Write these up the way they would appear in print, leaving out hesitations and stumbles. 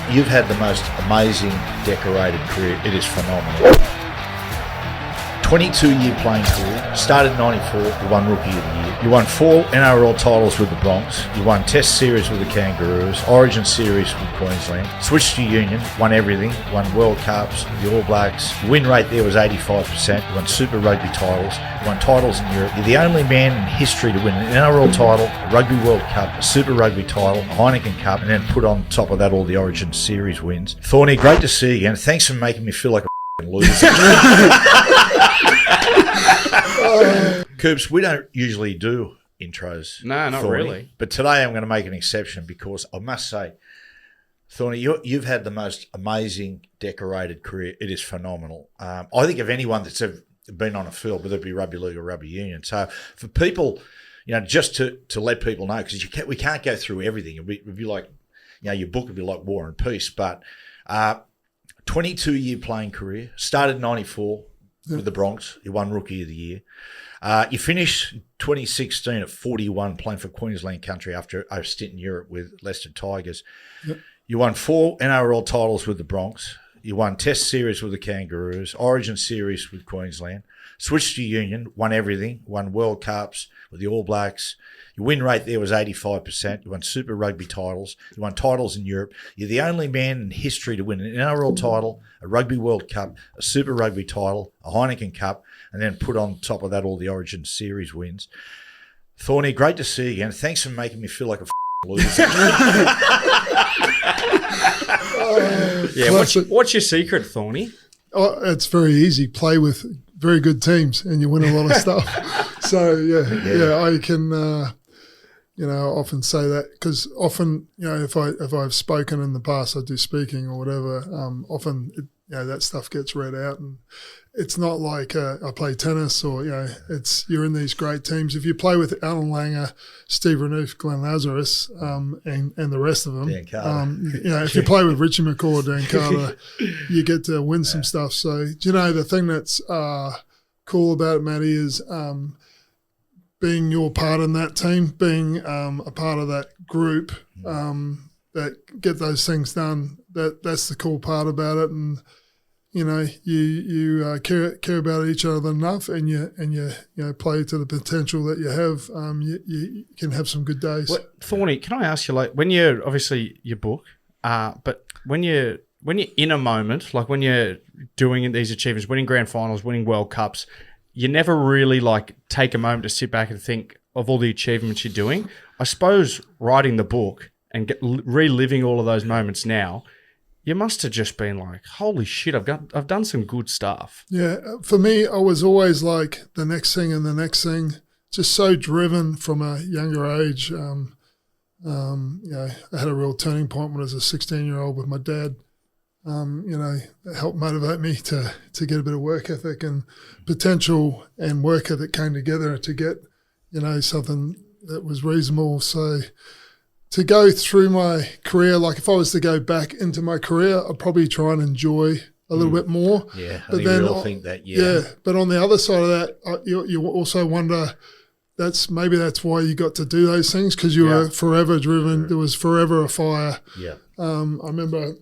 You've had the most amazing decorated career. It is phenomenal. 22-year playing career. Started in 94. You won Rookie of the Year. You won 4 NRL titles with the Broncos. You won Test Series with the Kangaroos. Origin Series with Queensland. Switched to Union. Won everything. Won World Cups. The All Blacks. Your win rate there was 85%. You won Super Rugby titles. You won titles in Europe. You're the only man in history to win an NRL title, a Rugby World Cup, a Super Rugby title, a Heineken Cup, and then put on top of that all the Origin Series wins. Thorny, great to see you again. Thanks for making me feel like a loser. Coops, we don't usually do intros. No, not Thorny, really. But today I'm going to make an exception because I must say, Thorny, you've had the most amazing decorated career. It is phenomenal. I think of anyone that's ever been on a field, whether it be rugby league or rugby union. So for people, just to let people know, because we can't go through everything. It'd be like, your book would be like War and Peace. But 22-year playing career. Started in 94 with the Broncos. You won Rookie of the Year. You finished 2016 at 41 playing for Queensland country after a stint in Europe with Leicester Tigers. Yep. You won 4 NRL titles with the Broncos. You won Test Series with the Kangaroos, Origin Series with Queensland, switched to Union, won everything, won World Cups with the All Blacks. Your win rate there was 85%. You won Super Rugby titles. You won titles in Europe. You're the only man in history to win an NRL title, a Rugby World Cup, a Super Rugby title, a Heineken Cup, and then put on top of that all the Origin Series wins. Thorny, great to see you again. Thanks for making me feel like a loser. Yeah, what's your secret, Thorny? Oh, it's very easy. Play with very good teams, and you win a lot of stuff. So I can, often say that because often, if I've spoken in the past, I do speaking or whatever. Often, that stuff gets read out, and it's not like I play tennis or you're in these great teams. If you play with Alfie Langer, Steve Renouf, Glenn Lazarus, and the rest of them, if you play with Richie McCaw, Dan Carter, you get to win some stuff. So the thing that's cool about it, Matty, is being your part in that team, being a part of that group that get those things done. That's the cool part about it, and you care about each other enough, and you play to the potential that you have. You can have some good days. Well, Thorny, can I ask you, when you're obviously your book, but when you're in a moment, like when you're doing these achievements, winning grand finals, winning World Cups, you never really take a moment to sit back and think of all the achievements you're doing. I suppose writing the book and reliving all of those moments now, you must have just been like, holy shit, I've done some good stuff. Yeah, for me, I was always like the next thing and the next thing, just so driven from a younger age. I had a real turning point when I was a 16-year-old with my dad. It helped motivate me to get a bit of work ethic and potential and work ethic came together to get, something that was reasonable. So to go through my career, if I was to go back into my career, I'd probably try and enjoy a little bit more. Yeah, I think that. Yeah, but on the other side of that, you also wonder that's why you got to do those things, because you were forever driven. There was forever a fire. Yeah. I remember,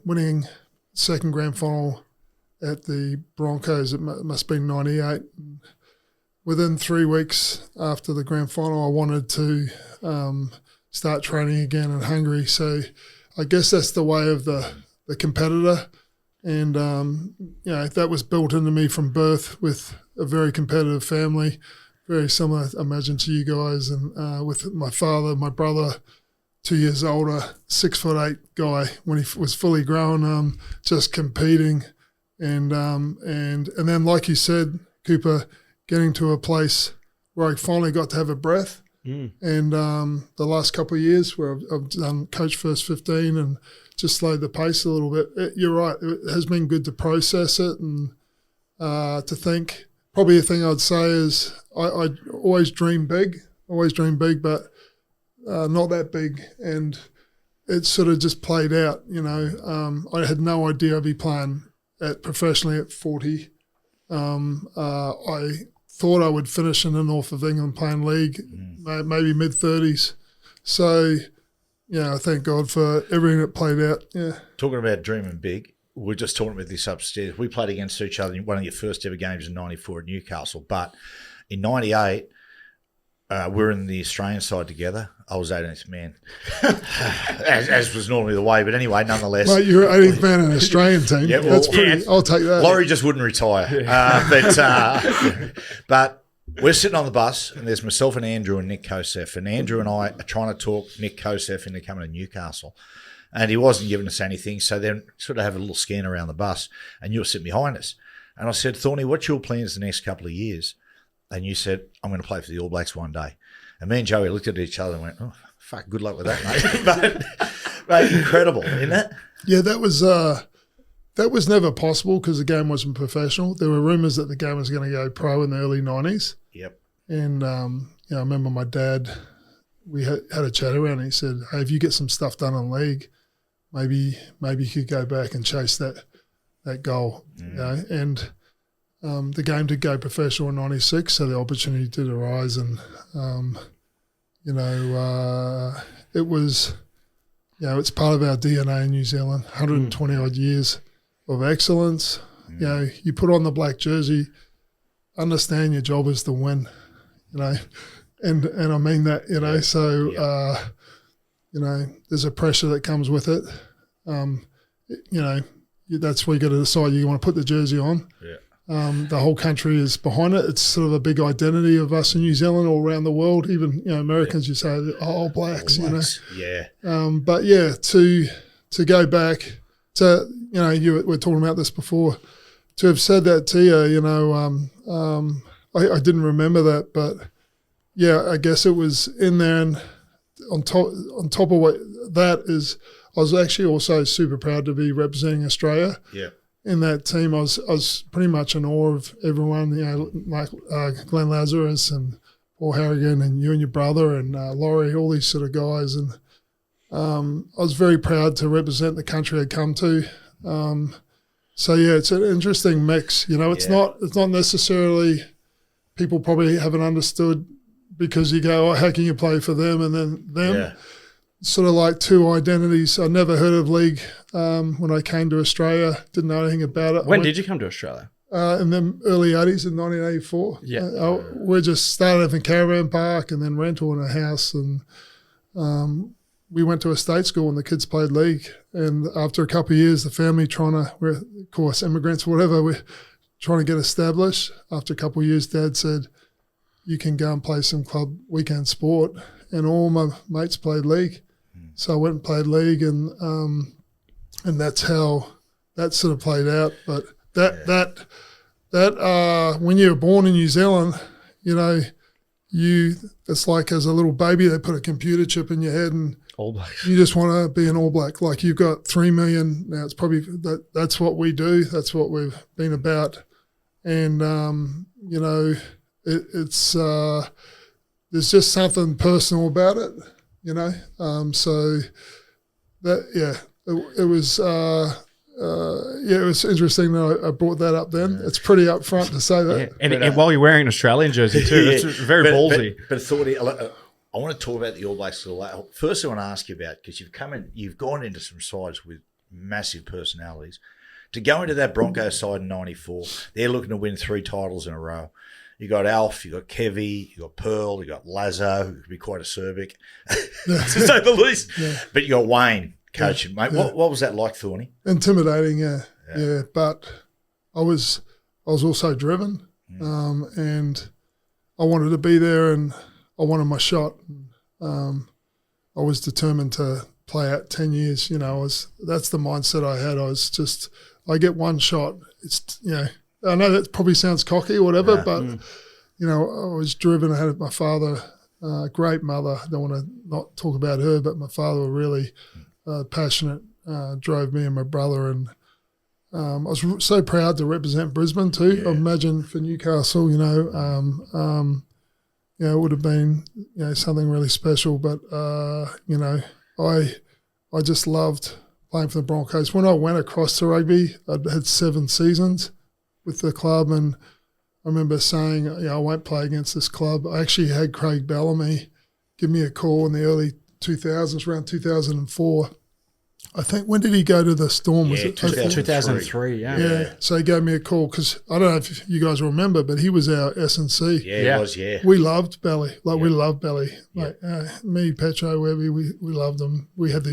winning second grand final at the Broncos. It must have been 98. Within 3 weeks after the grand final, I wanted to start training again and hungry. So I guess that's the way of the competitor. And, that was built into me from birth with a very competitive family, very similar, I imagine, to you guys. And with my father, my brother, 2 years older, 6'8" guy when he was fully grown, just competing. And then, like you said, Cooper, getting to a place where I finally got to have a breath. And the last couple of years where I've done Coach First 15 and just slowed the pace a little bit. You're right. It has been good to process it and to think. Probably the thing I'd say is I always dream big, but not that big. And it sort of just played out, I had no idea I'd be playing professionally at 40. I thought I would finish in the north of England playing league, maybe mid-30s. So, yeah, I thank God for everything that played out. Yeah. Talking about dreaming big, we're just talking about this upstairs. We played against each other in one of your first ever games in '94 at Newcastle. But in '98, we're in the Australian side together. I was 18th man, as was normally the way. But anyway, nonetheless. Mate, you're 18th man in an Australian team. Yeah, well, that's pretty. I'll take that. Laurie just wouldn't retire. But we're sitting on the bus, and there's myself and Andrew and Nick Kosef. And Andrew and I are trying to talk Nick Kosef into coming to Newcastle. And he wasn't giving us anything. So then sort of have a little scan around the bus, and you're sitting behind us. And I said, Thorny, what's your plans the next couple of years? And you said, I'm going to play for the All Blacks one day. And me and Joey looked at each other and went, oh, fuck, good luck with that, mate. but incredible, isn't it? Yeah, that was never possible because the game wasn't professional. There were rumours that the game was going to go pro in the early 90s. Yep. And I remember my dad, we had a chat around and he said, hey, if you get some stuff done in league, maybe you could go back and chase that goal. You know? And the game did go professional in '96, so the opportunity did arise, and it was, it's part of our DNA in New Zealand. 120 odd years of excellence. You know, you put on the black jersey, understand your job is to win. And I mean that. So there's a pressure that comes with it. That's where you got to decide you want to put the jersey on. Yeah. The whole country is behind it. It's sort of a big identity of us in New Zealand, all around the world. Even Americans, you say All Blacks. Yeah. But yeah, to go back to we're talking about this before. To have said that to you, I didn't remember that, but yeah, I guess it was in there. And on top of what that is, I was actually also super proud to be representing Australia. Yeah. In that team, I was pretty much in awe of everyone, like Glenn Lazarus and Paul Harrigan and you and your brother and Laurie, all these sort of guys. And I was very proud to represent the country I'd come to. So, yeah, it's an interesting mix. It's not necessarily people probably haven't understood because you go, how can you play for them and then them? Yeah. Sort of like two identities. I never heard of league when I came to Australia. Didn't know anything about it. When did you come to Australia? In the early 80s, in 1984. Yeah. We just started off in Caravan Park and then rental in a house. And we went to a state school and the kids played league. And after a couple of years, the family we're, of course, immigrants or whatever, we're trying to get established. After a couple of years, Dad said, you can go and play some club weekend sport. And all my mates played league. So I went and played league, and that's how that sort of played out. But that when you were born in New Zealand, it's like as a little baby they put a computer chip in your head, and All Blacks. You just want to be an All Black. Like you've got 3 million now. It's probably that's what we do. That's what we've been about, and it's there's just something personal about it. So that, it was, it was interesting that I brought that up then. It's pretty upfront to say that. Yeah. And while you're wearing an Australian jersey too, that's very ballsy. But Thorny, I want to talk about the All Blacks. First, I want to ask you about, because you've gone into some sides with massive personalities. To go into that Broncos side in '94, they're looking to win 3 titles in a row. You got Alf, you got Kevy, you got Pearl, you got Lazo, who could be quite acerbic, to say the least. Yeah. But you got Wayne coaching, mate. What was that like, Thorny? Intimidating, yeah. But I was also driven, and I wanted to be there, and I wanted my shot. I was determined to play out 10 years. That's the mindset I had. I get one shot. It's I know that probably sounds cocky or whatever, but, I was driven. I had my father, great mother. I don't want to not talk about her, but my father was really passionate, drove me and my brother. And I was so proud to represent Brisbane too. I imagine for Newcastle, it would have been, something really special. But, I just loved playing for the Broncos. When I went across to rugby, I'd had 7 seasons with the club, and I remember saying, I won't play against this club. I actually had Craig Bellamy give me a call in the early 2000s, around 2004. I think, when did he go to the Storm? Was it 2003, yeah. So he gave me a call because I don't know if you guys remember, but he was our S&C. Yeah, he was, yeah. We loved Belly. We loved Belly. Me, Petro, Webby, we loved him. We had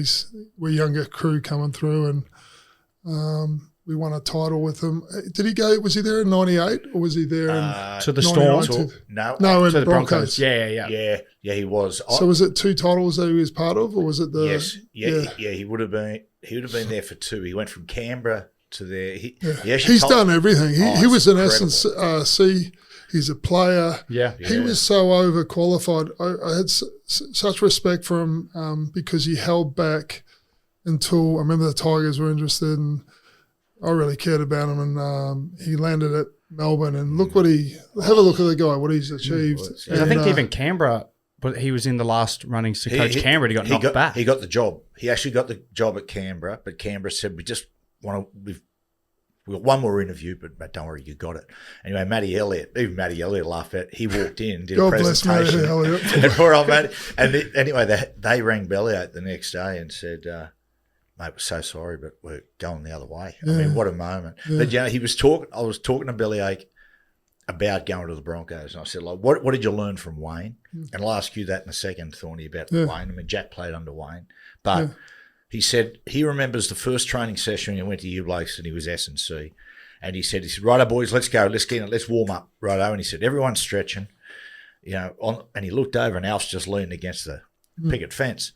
we younger crew coming through, and we won a title with him. Did he go? Was he there in '98 or was he there to the Storm? No, in to the Broncos. Yeah, he was. So was it 2 titles that he was part of, or was it the? Yes, yeah. He would have been. He would have been there for 2. He went from Canberra to there. He's done everything. He was an incredible. S&C. He's a player. Yeah. He was so overqualified. I had such respect for him because he held back until I remember the Tigers were interested, and I really cared about him. And he landed at Melbourne, and look have a look at the guy, what he's achieved. And I think even Canberra, but he was in the last runnings to coach Canberra. He got knocked back. He got the job. He actually got the job at Canberra, but Canberra said, we just want to. We got one more interview, but don't worry, you got it. Anyway, Matty Elliott laughed at. He walked in, did a presentation. God bless Matty Elliott. And poor old Matty. And anyway, they rang Bellamy the next day and said, "Mate, we're so sorry, but we're going the other way." Yeah. I mean, what a moment! Yeah. But he was talking. I was talking to Bellamy about going to the Broncos, and I said, "Like, what did you learn from Wayne?" And I'll ask you that in a second, Thorny, about Wayne. I mean, Jack played under Wayne, but. He said he remembers the first training session when he went to U Blakes and he was S&C. And he said, righto, boys, let's go. Let's get in it. Let's warm up. Righto. And he said, everyone's stretching. And he looked over and Alf's just leaned against the picket fence.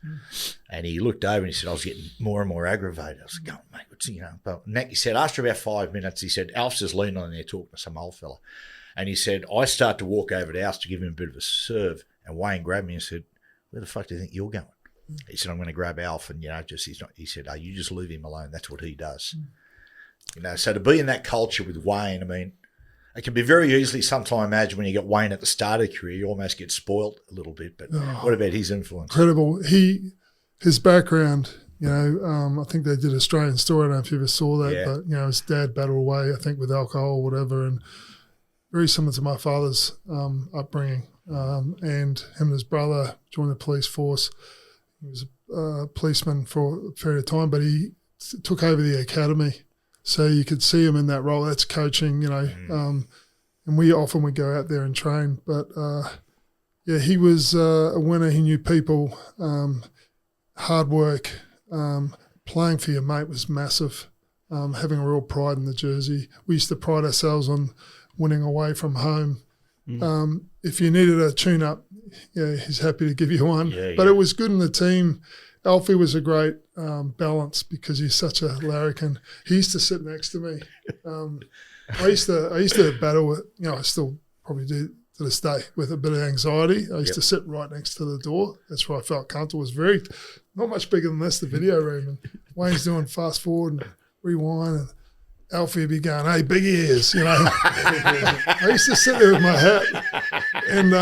And he looked over and he said, I was getting more and more aggravated. I was going, mate, what's, But he said, after about 5 minutes, he said, Alf's just leaning on there talking to some old fella. And he said, I start to walk over to Alf to give him a bit of a serve. And Wayne grabbed me and said, where the fuck do you think you're going? He said, I'm going to grab Alf, and he said, oh, you just leave him alone. That's what he does. So to be in that culture with Wayne, I mean, it can be very easily sometimes imagine when you get Wayne at the start of the career, you almost get spoilt a little bit. But what about his influence? Incredible. His background, I think they did Australian Story. I don't know if you ever saw that, but his dad battled away, I think, with alcohol or whatever, and very similar to my father's upbringing. And him and his brother joined the police force. He was a policeman for a period of time, but he took over the academy. So you could see him in that role. That's coaching, and we often would go out there and train. But, he was a winner. He knew people, hard work, playing for your mate was massive, having a real pride in the jersey. We used to pride ourselves on winning away from home. If you needed a tune-up, he's happy to give you one. But it was good in the team. Alfie was a great balance because he's such a larrikin. He used to sit next to me. I used to battle with, I still probably do to this day, with a bit of anxiety. I used to sit right next to the door. That's where I felt comfortable. It was not much bigger than this, the video room. And Wayne's doing fast forward and rewind, and Alfie would be going, hey, big ears, I used to sit there with my hat, and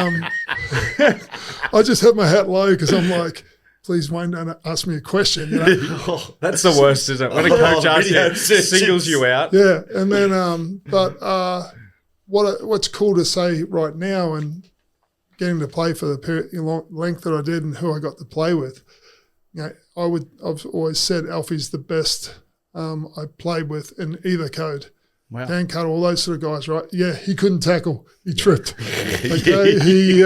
I just had my hat low because I'm like, please, Wayne, don't ask me a question. That's the worst, isn't it? When a coach asks you, singles you out. Yeah, and then, what's cool to say right now, and getting to play for the length that I did and who I got to play with, I've always said Alfie's the best I played with in either code. Wow. Dan Cutter, all those sort of guys, right? Yeah, he couldn't tackle. He tripped. Okay, he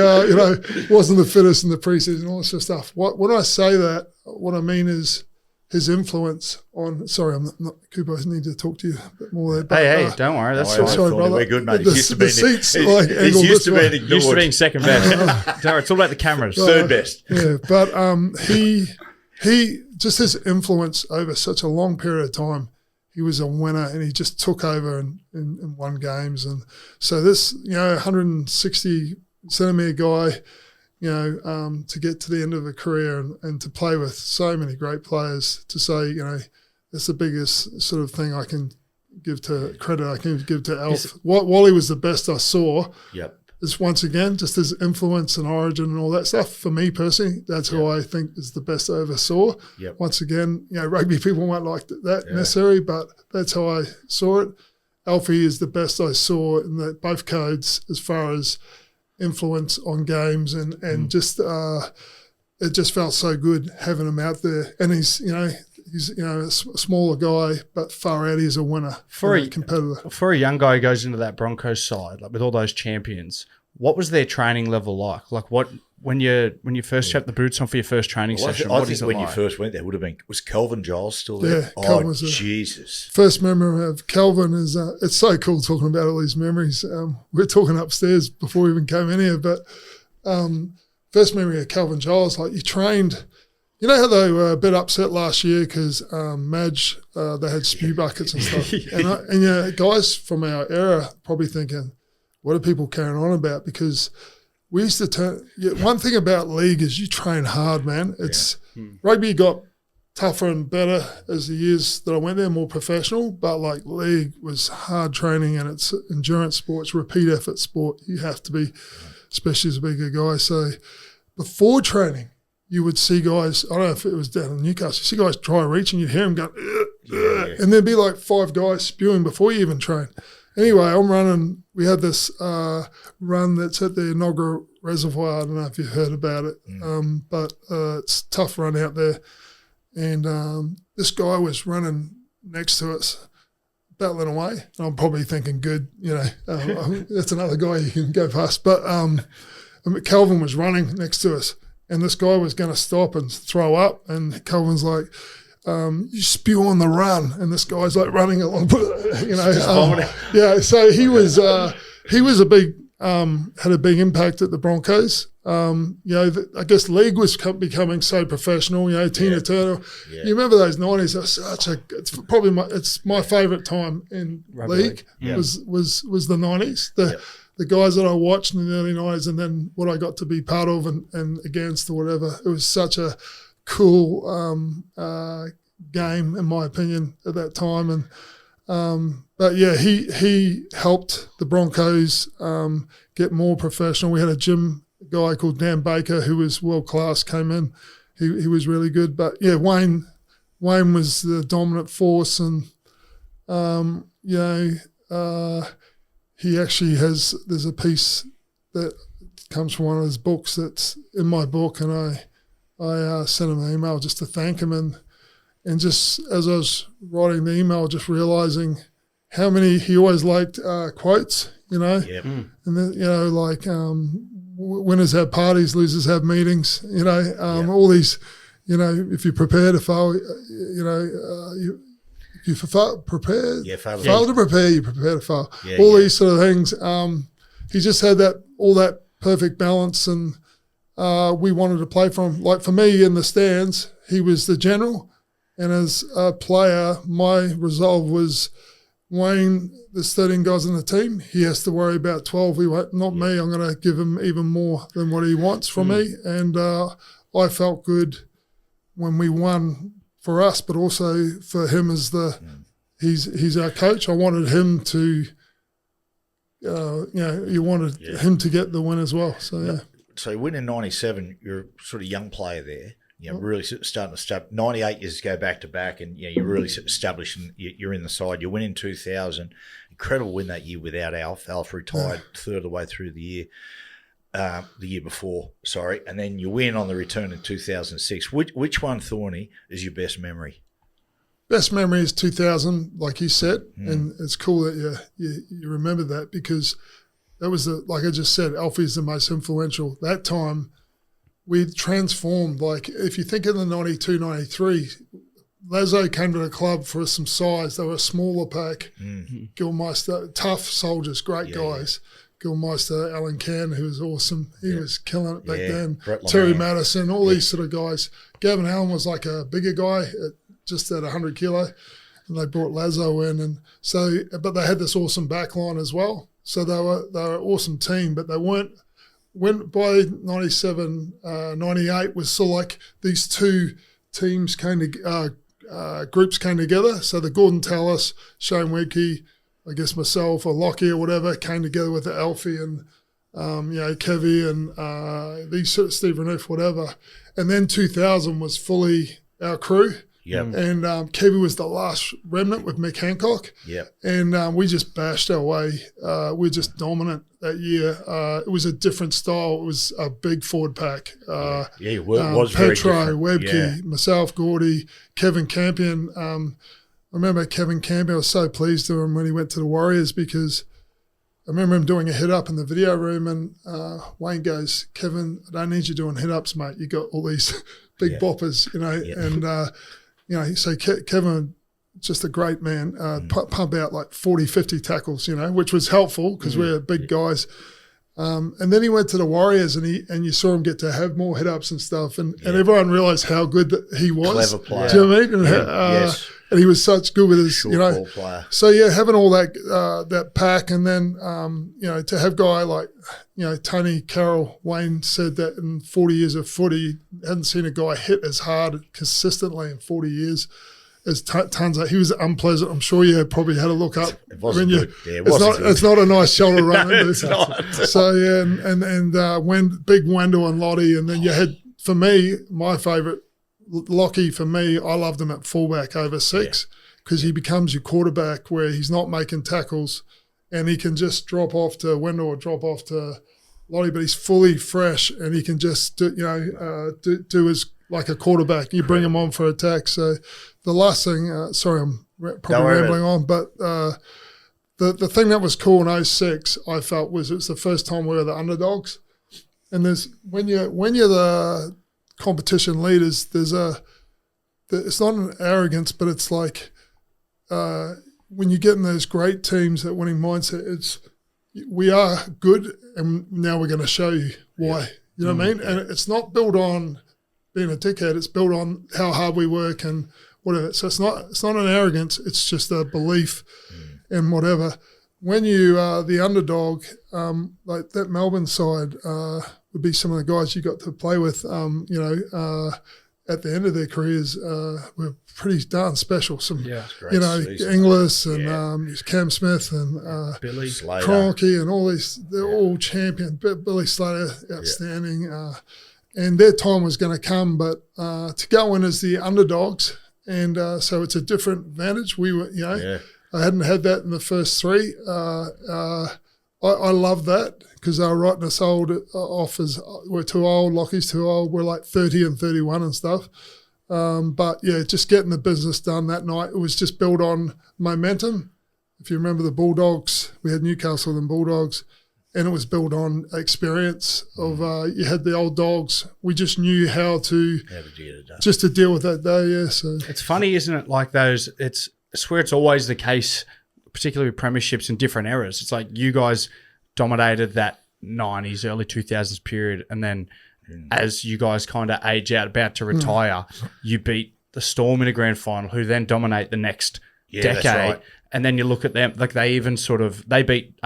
wasn't the fittest in the preseason, all this sort of stuff. When I say that, what I mean is his influence on. Sorry, I'm not Cooper. I need to talk to you a bit more there. But, hey, don't worry. That's sorry, brother. We're good, mate. He's used to being second best. Don't worry, it's all about the cameras. Third best. Yeah, but he just his influence over such a long period of time. He was a winner, and he just took over and won games. And so this, 160 centimetre guy, to get to the end of a career and to play with so many great players, to say, that's the biggest sort of thing I can give to Alf. While he was the best I saw, is once again just his influence and origin and all that stuff. For me personally, that's who I think is the best I ever saw. Once again, rugby people won't like that necessarily, but that's how I saw it. Alfie is the best I saw in both codes as far as influence on games and just it just felt so good having him out there. And he's a smaller guy, but far out he's a winner, for a competitor. For a young guy who goes into that Broncos side, like with all those champions, what was their training level like? Like when you first strapped the boots on for your first training session? I think when you first went there, was Kelvin Giles still there? Yeah, Kelvin was Jesus! First memory of Kelvin is it's so cool talking about all these memories. We're talking upstairs before we even came in here, but first memory of Kelvin Giles, like you trained. You know how they were a bit upset last year because Madge, they had spew buckets and stuff, and guys from our era probably thinking, what are people carrying on about? Because we used to turn. One thing about league is you train hard, man. It's rugby got tougher and better as the years that I went there, more professional. But like league was hard training, and it's endurance sports, repeat effort sport. You have to be, especially as a bigger guy. So before training, you would see guys. I don't know if it was down in Newcastle. You see guys try reaching, you'd hear them go, and there'd be like 5 guys spewing before you even train. Anyway, I'm running. We had this run that's at the inaugural reservoir. I don't know if you've heard about it, but it's a tough run out there. And this guy was running next to us, battling away. And I'm probably thinking, good, that's another guy you can go past. But Kelvin was running next to us, and this guy was going to stop and throw up. And Kelvin's like, you spew on the run, and this guy's like running along, so he was a big had a big impact at the Broncos. I guess league was becoming so professional. Tina Turner. Yeah. You remember those 90s? It's my favourite time in league. Was the 90s. The guys that I watched in the early 90s, and then what I got to be part of and against or whatever. It was such a cool game, in my opinion, at that time. And but yeah, he helped the Broncos get more professional. We had a gym guy called Dan Baker who was world class. Came in, he was really good. But yeah, Wayne was the dominant force, and he actually there's a piece that comes from one of his books that's in my book, and I sent him an email just to thank him, and just as I was writing the email, just realising how many he always liked quotes, Yep. and then winners have parties, losers have meetings, all these, if you prepare to fail, if you fail to prepare, you prepare to fail. These sort of things. He just had all that perfect balance, and we wanted to play from. Like for me in the stands, he was the general, and as a player, my resolve was Wayne. There's 13 guys on the team. He has to worry about 12. Not me. I'm going to give him even more than what he wants from me. And I felt good when we won for us, but also for him as he's our coach. I wanted him to, you wanted him to get the win as well. So yeah. So you win in 97, you're a sort of young player there. Really starting to start. 98 years go back to back, and you're really establishing. You're in the side. You win in 2000. Incredible win that year without Alf. Alf retired third of the way through the year before. Sorry, and then you win on the return in 2006. Which one, Thorny, is your best memory? Best memory is 2000, like you said, and it's cool that you remember that, because that was like I just said, Alfie's the most influential. That time, we transformed. Like if you think of the 92, 93, Lazo came to the club for some size. They were a smaller pack. Gilmeister, tough soldiers, great guys. Gilmeister, Alan Cann, who was awesome. He was killing it back then. Terry Madison, all these sort of guys. Gavin Allen was like a bigger guy, just at 100 kilo. And they brought Lazo in. And so, but they had this awesome back line as well. So they were an awesome team, but they weren't. When by 97, 98 was sort of like these two teams groups came together. So the Gordon Tallis, Shane Wedke, I guess myself or Lockyer or whatever came together with the Alfie and Kevy and these sort of Steve Renouf, whatever. And then 2000 was fully our crew. Yep. And Kevy was the last remnant with Mick Hancock. Yeah. And we just bashed our way. We were just dominant that year. It was a different style. It was a big forward pack. It was very Petro, different. Webke, myself, Gordy, Kevin Campion. I remember Kevin Campion, I was so pleased to him when he went to the Warriors because I remember him doing a hit-up in the video room and Wayne goes, Kevin, I don't need you doing hit-ups, mate. You got all these big boppers, you know. Yeah. And, you know, so Kevin, just a great man, pump out like 40, 50 tackles, you know, which was helpful because we're big guys. And then he went to the Warriors and you saw him get to have more hit-ups and stuff. And everyone realised how good that he was. Clever player. Do you know what I mean? And, Yes. and he was such good with his, Short you know. ball player. So, yeah, having all that pack and then, you know, to have a guy like, you know, Tony Carroll, Wayne said that in 40 years of footy, hadn't seen a guy hit as hard consistently in 40 years. As tons of, he was unpleasant. I'm sure you probably had a look up. It wasn't good. Yeah, it it's wasn't not. good. It's not a nice shoulder run. No, it's not. So yeah, and when big Wendell and Lottie, and then you had for me my favourite Lockie. For me, I loved him at fullback over 6 because he becomes your quarterback where he's not making tackles and he can just drop off to Wendell or drop off to Lottie, but he's fully fresh and he can just do his like a quarterback. You bring him on for attack. So the last thing, sorry, I'm probably rambling on, but the thing that was cool in 06, I felt was it was the first time we were the underdogs. And there's when you're the competition leaders, it's not an arrogance, but it's like when you get in those great teams, that winning mindset, we are good, and now we're going to show you why. Yeah. You know what I mean? And it's not built on being a dickhead. It's built on how hard we work and whatever. So it's not an arrogance. It's just a belief in whatever. When you are the underdog, like that Melbourne side would be some of the guys you got to play with. At the end of their careers, were pretty darn special. Some, great you know, season. Inglis and Cam Smith and Billy Kroenke and all these. They're all champion. Billy Slater, outstanding. And their time was going to come, but to go in as the underdogs, and so it's a different advantage. We were, you know, I hadn't had that in the first 3. I love that because they were writing us off as we're too old, Lockie's too old. We're like 30 and 31 and stuff. But yeah, just getting the business done that night. It was just built on momentum. If you remember the Bulldogs, we had Newcastle and Bulldogs. And it was built on experience of you had the old dogs. We just knew how to just to deal with that day. Yeah, so it's funny, isn't it? Like those, I swear it's always the case, particularly with premierships in different eras. It's like you guys dominated that 90s, early 2000s period, and then as you guys kind of age out, about to retire, you beat the Storm in a grand final, who then dominate the next decade. That's right. And then you look at them, like they even they beat.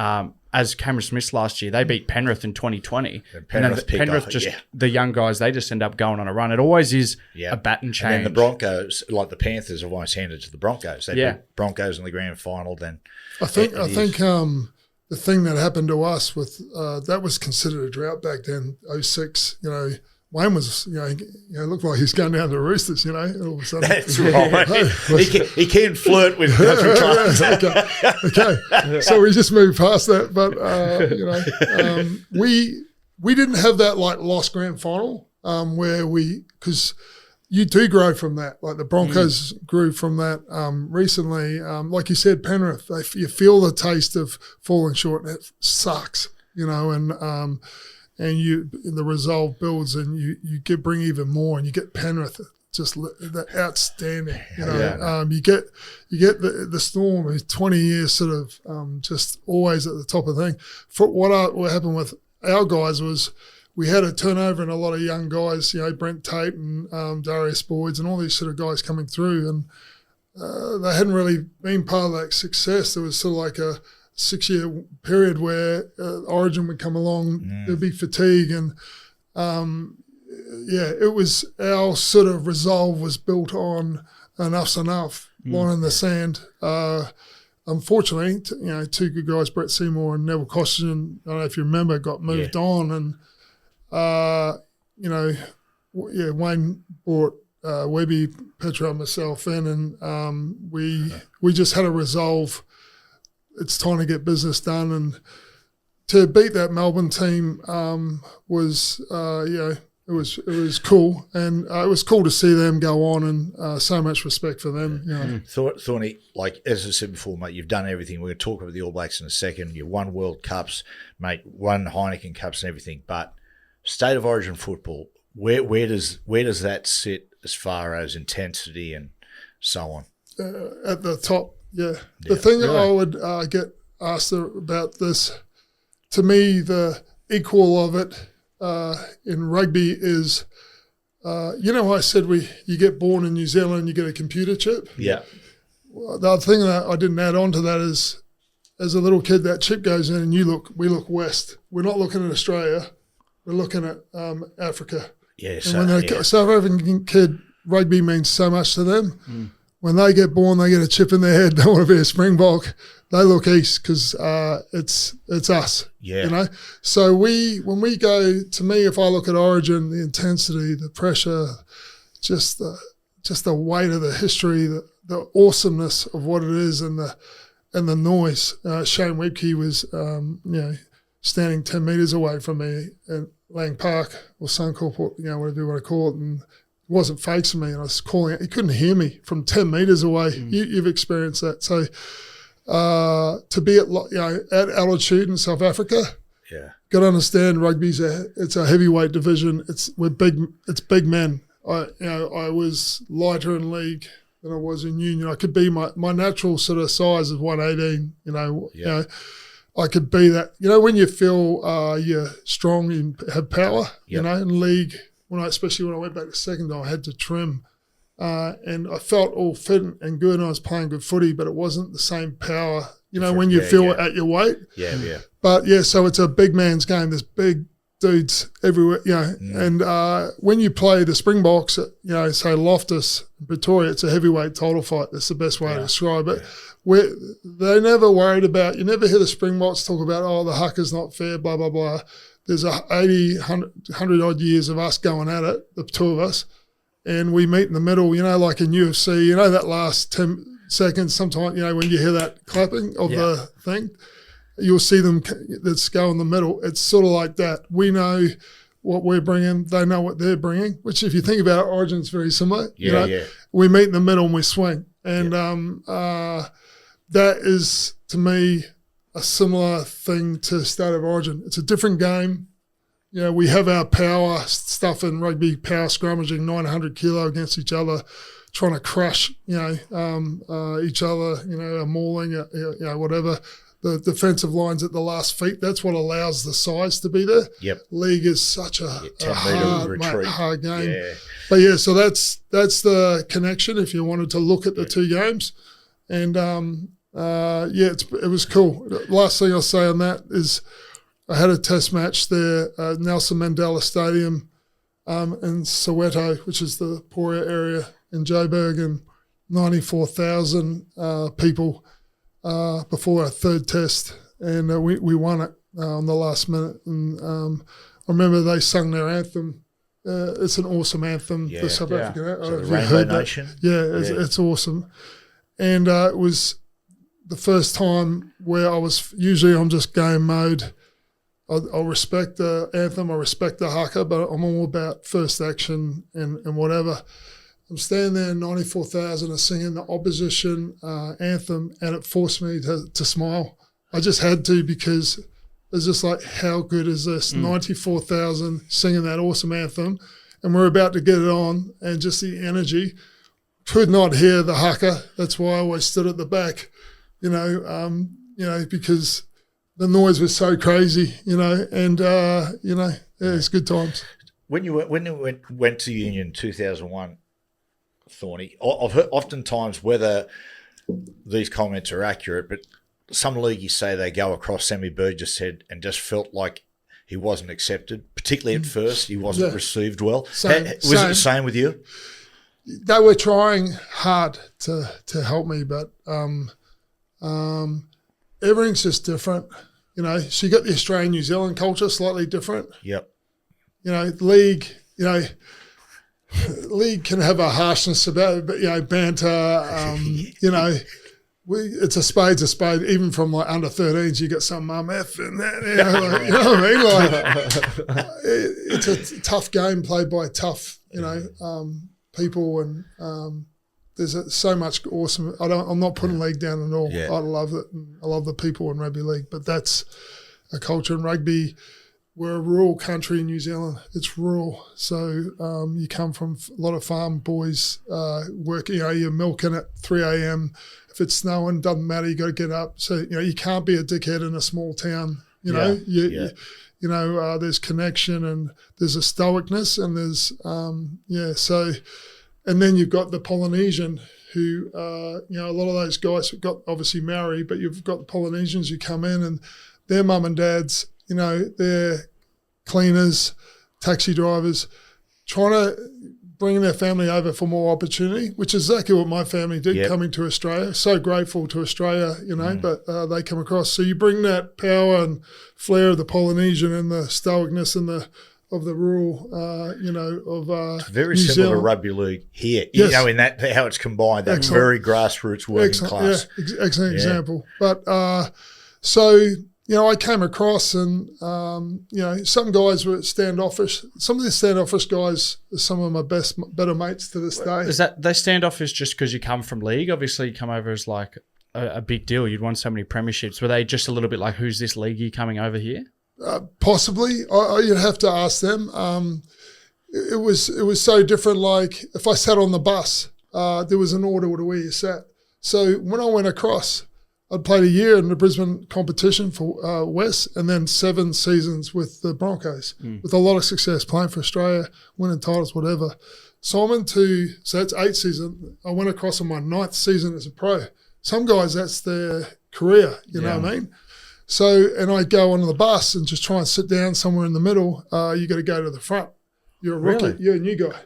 As Cameron Smith's last year, they beat Penrith in 2020. And then Penrith the young guys, they just end up going on a run. It always is a baton change. And then the Broncos, like the Panthers, have always handed to the Broncos. They beat Broncos in the grand final. Then I think the thing that happened to us with that was considered a drought back then, 06. You know, Wayne was, looked like he was going down to the Roosters, all of a sudden. That's right. He can flirt with country clubs. Okay. So we just moved past that. But, we didn't have that, like, lost grand final where because you do grow from that. Like the Broncos grew from that recently. Like you said, Penrith, you feel the taste of falling short and it sucks, and the resolve builds, and you bring even more, and you get Penrith just the outstanding. You get the Storm, who's 20 years sort of just always at the top of the thing. For what happened with our guys was we had a turnover and a lot of young guys, Brent Tate and Darius Boyds and all these sort of guys coming through, and they hadn't really been part of that success. There was sort of like a 6-year period where Origin would come along, there'd be fatigue, and it was our sort of resolve was built on enough's enough, line in the sand. Unfortunately, two good guys, Brett Seymour and Neville Costigan, I don't know if you remember, got moved on, and Wayne brought Webby, Petra, myself in, and we just had a resolve. It's time to get business done, and to beat that Melbourne team was it was cool, and it was cool to see them go on, and so much respect for them. You know. Thorny, like as I said before, mate, you've done everything. We're going to talk about the All Blacks in a second. You won World Cups, mate, won Heineken Cups and everything. But State of Origin football, where does that sit as far as intensity and so on? At the top, yeah. The thing that I would get asked about this, to me, the equal of it in rugby is, I said you get born in New Zealand, you get a computer chip. Yeah. The other thing that I didn't add on to that is, as a little kid, that chip goes in and we look west. We're not looking at Australia. We're looking at Africa. Yeah. And when South African kid, rugby means so much to them. Mm. When they get born, they get a chip in their head. They want to be a Springbok. They look east because it's us. Yeah. You know. So when we go, to me, if I look at Origin, the intensity, the pressure, just the weight of the history, the awesomeness of what it is, and the noise. Shane Webke was standing 10 metres away from me at Lang Park or Suncorp, whatever you want to call it, and it wasn't facing me, and I was calling it. He couldn't hear me from 10 metres away. You've experienced that. So to be at altitude in South Africa, got to understand rugby's it's a heavyweight division. It's big men. I was lighter in league than I was in union. I could be my natural sort of size is 118. I could be that. When you feel you're strong and have power. In league. Especially when I went back to second, I had to trim, and I felt all fit and good, and I was playing good footy, but it wasn't the same power. When you feel at your weight. Yeah. But so it's a big man's game. There's big dudes everywhere. And when you play the Springboks, say Loftus, Pretoria, it's a heavyweight title fight. That's the best way to describe it. They never worried about. You never hear the Springboks talk about, the hucker's not fair, blah blah blah. There's 100 odd years of us going at it, the two of us, and we meet in the middle, like in UFC, that last 10 seconds, sometimes, when you hear that clapping of the thing, you'll see them that's go in the middle. It's sort of like that. We know what we're bringing, they know what they're bringing, which if you think about it, Origin's very similar. We meet in the middle and we swing. And that is, to me, a similar thing to State of Origin. It's a different game. We have our power stuff in rugby, power scrummaging 900 kilo against each other, trying to crush, each other, mauling, whatever. The defensive lines at the last feet, that's what allows the size to be there. Yep. League is such a hard game. Yeah. But so that's the connection if you wanted to look at the two games. And it was cool. The last thing I'll say on that is I had a test match there at Nelson Mandela Stadium in Soweto, which is the poorer area in Joburg, and 94,000 people before our third test. And we won it on the last minute. And I remember they sung their anthem. It's an awesome anthem, the South African anthem. So the Rainbow Nation. It's awesome. And it was the first time where I'm just game mode. I'll respect the anthem, I respect the haka, but I'm all about first action and whatever. I'm standing there, 94,000 are singing the opposition anthem, and it forced me to smile. I just had to, because it's just like, how good is this? 94,000 singing that awesome anthem, and we're about to get it on, and just the energy. Could not hear the haka. That's why I always stood at the back. Because the noise was so crazy, and it's good times. When you went to Union 2001, Thorny, I've heard oftentimes, whether these comments are accurate, but some leagues say they go across. Sammy Burgess said and just felt like he wasn't accepted, particularly at first. He wasn't received well. Was it the same with you? They were trying hard to help me, but everything's just different. So you got the Australian-New Zealand culture, slightly different. Yep. League, league can have a harshness about it, but banter. It's a spade's a spade. Even from like under 13s, you got some F and that. You know what I mean? Like it's a tough game played by tough, people, and there's so much awesome. I'm not putting league down at all. Yeah. I love it. I love the people in rugby league, but that's a culture in rugby. We're a rural country in New Zealand. It's rural. So you come from a lot of farm boys working, you're milking at 3 a.m. If it's snowing, doesn't matter, you got to get up. So, you can't be a dickhead in a small town. There's connection and there's a stoicness and there's, and then you've got the Polynesian who, a lot of those guys have got obviously Maori, but you've got the Polynesians who come in and their mum and dads, they're cleaners, taxi drivers, trying to bring their family over for more opportunity, which is exactly what my family did coming to Australia. So grateful to Australia, but they come across. So you bring that power and flair of the Polynesian and the stoicness and of the rural, it's very New similar Zealand. to rugby league here, Yes. in that how it's combined, that Excellent. very grassroots working class. Yeah, excellent example. But I came across and, some guys were standoffish. Some of the standoffish guys are some of my better mates to this day. Is that they standoffish just because you come from league? Obviously, you come over as like a big deal. You'd won so many premierships. Were they just a little bit like, who's this leaguey coming over here? Possibly. You'd have to ask them. It was so different. Like if I sat on the bus, there was an order to where you sat. So when I went across, I'd played a year in the Brisbane competition for West and then 7 seasons with the Broncos with a lot of success playing for Australia, winning titles, whatever. So that's 8 seasons. I went across on my 9th season as a pro. Some guys, that's their career, you know what I mean? So, and I go onto the bus and just try and sit down somewhere in the middle. You got to go to the front. You're a rookie. Really? You're a new guy.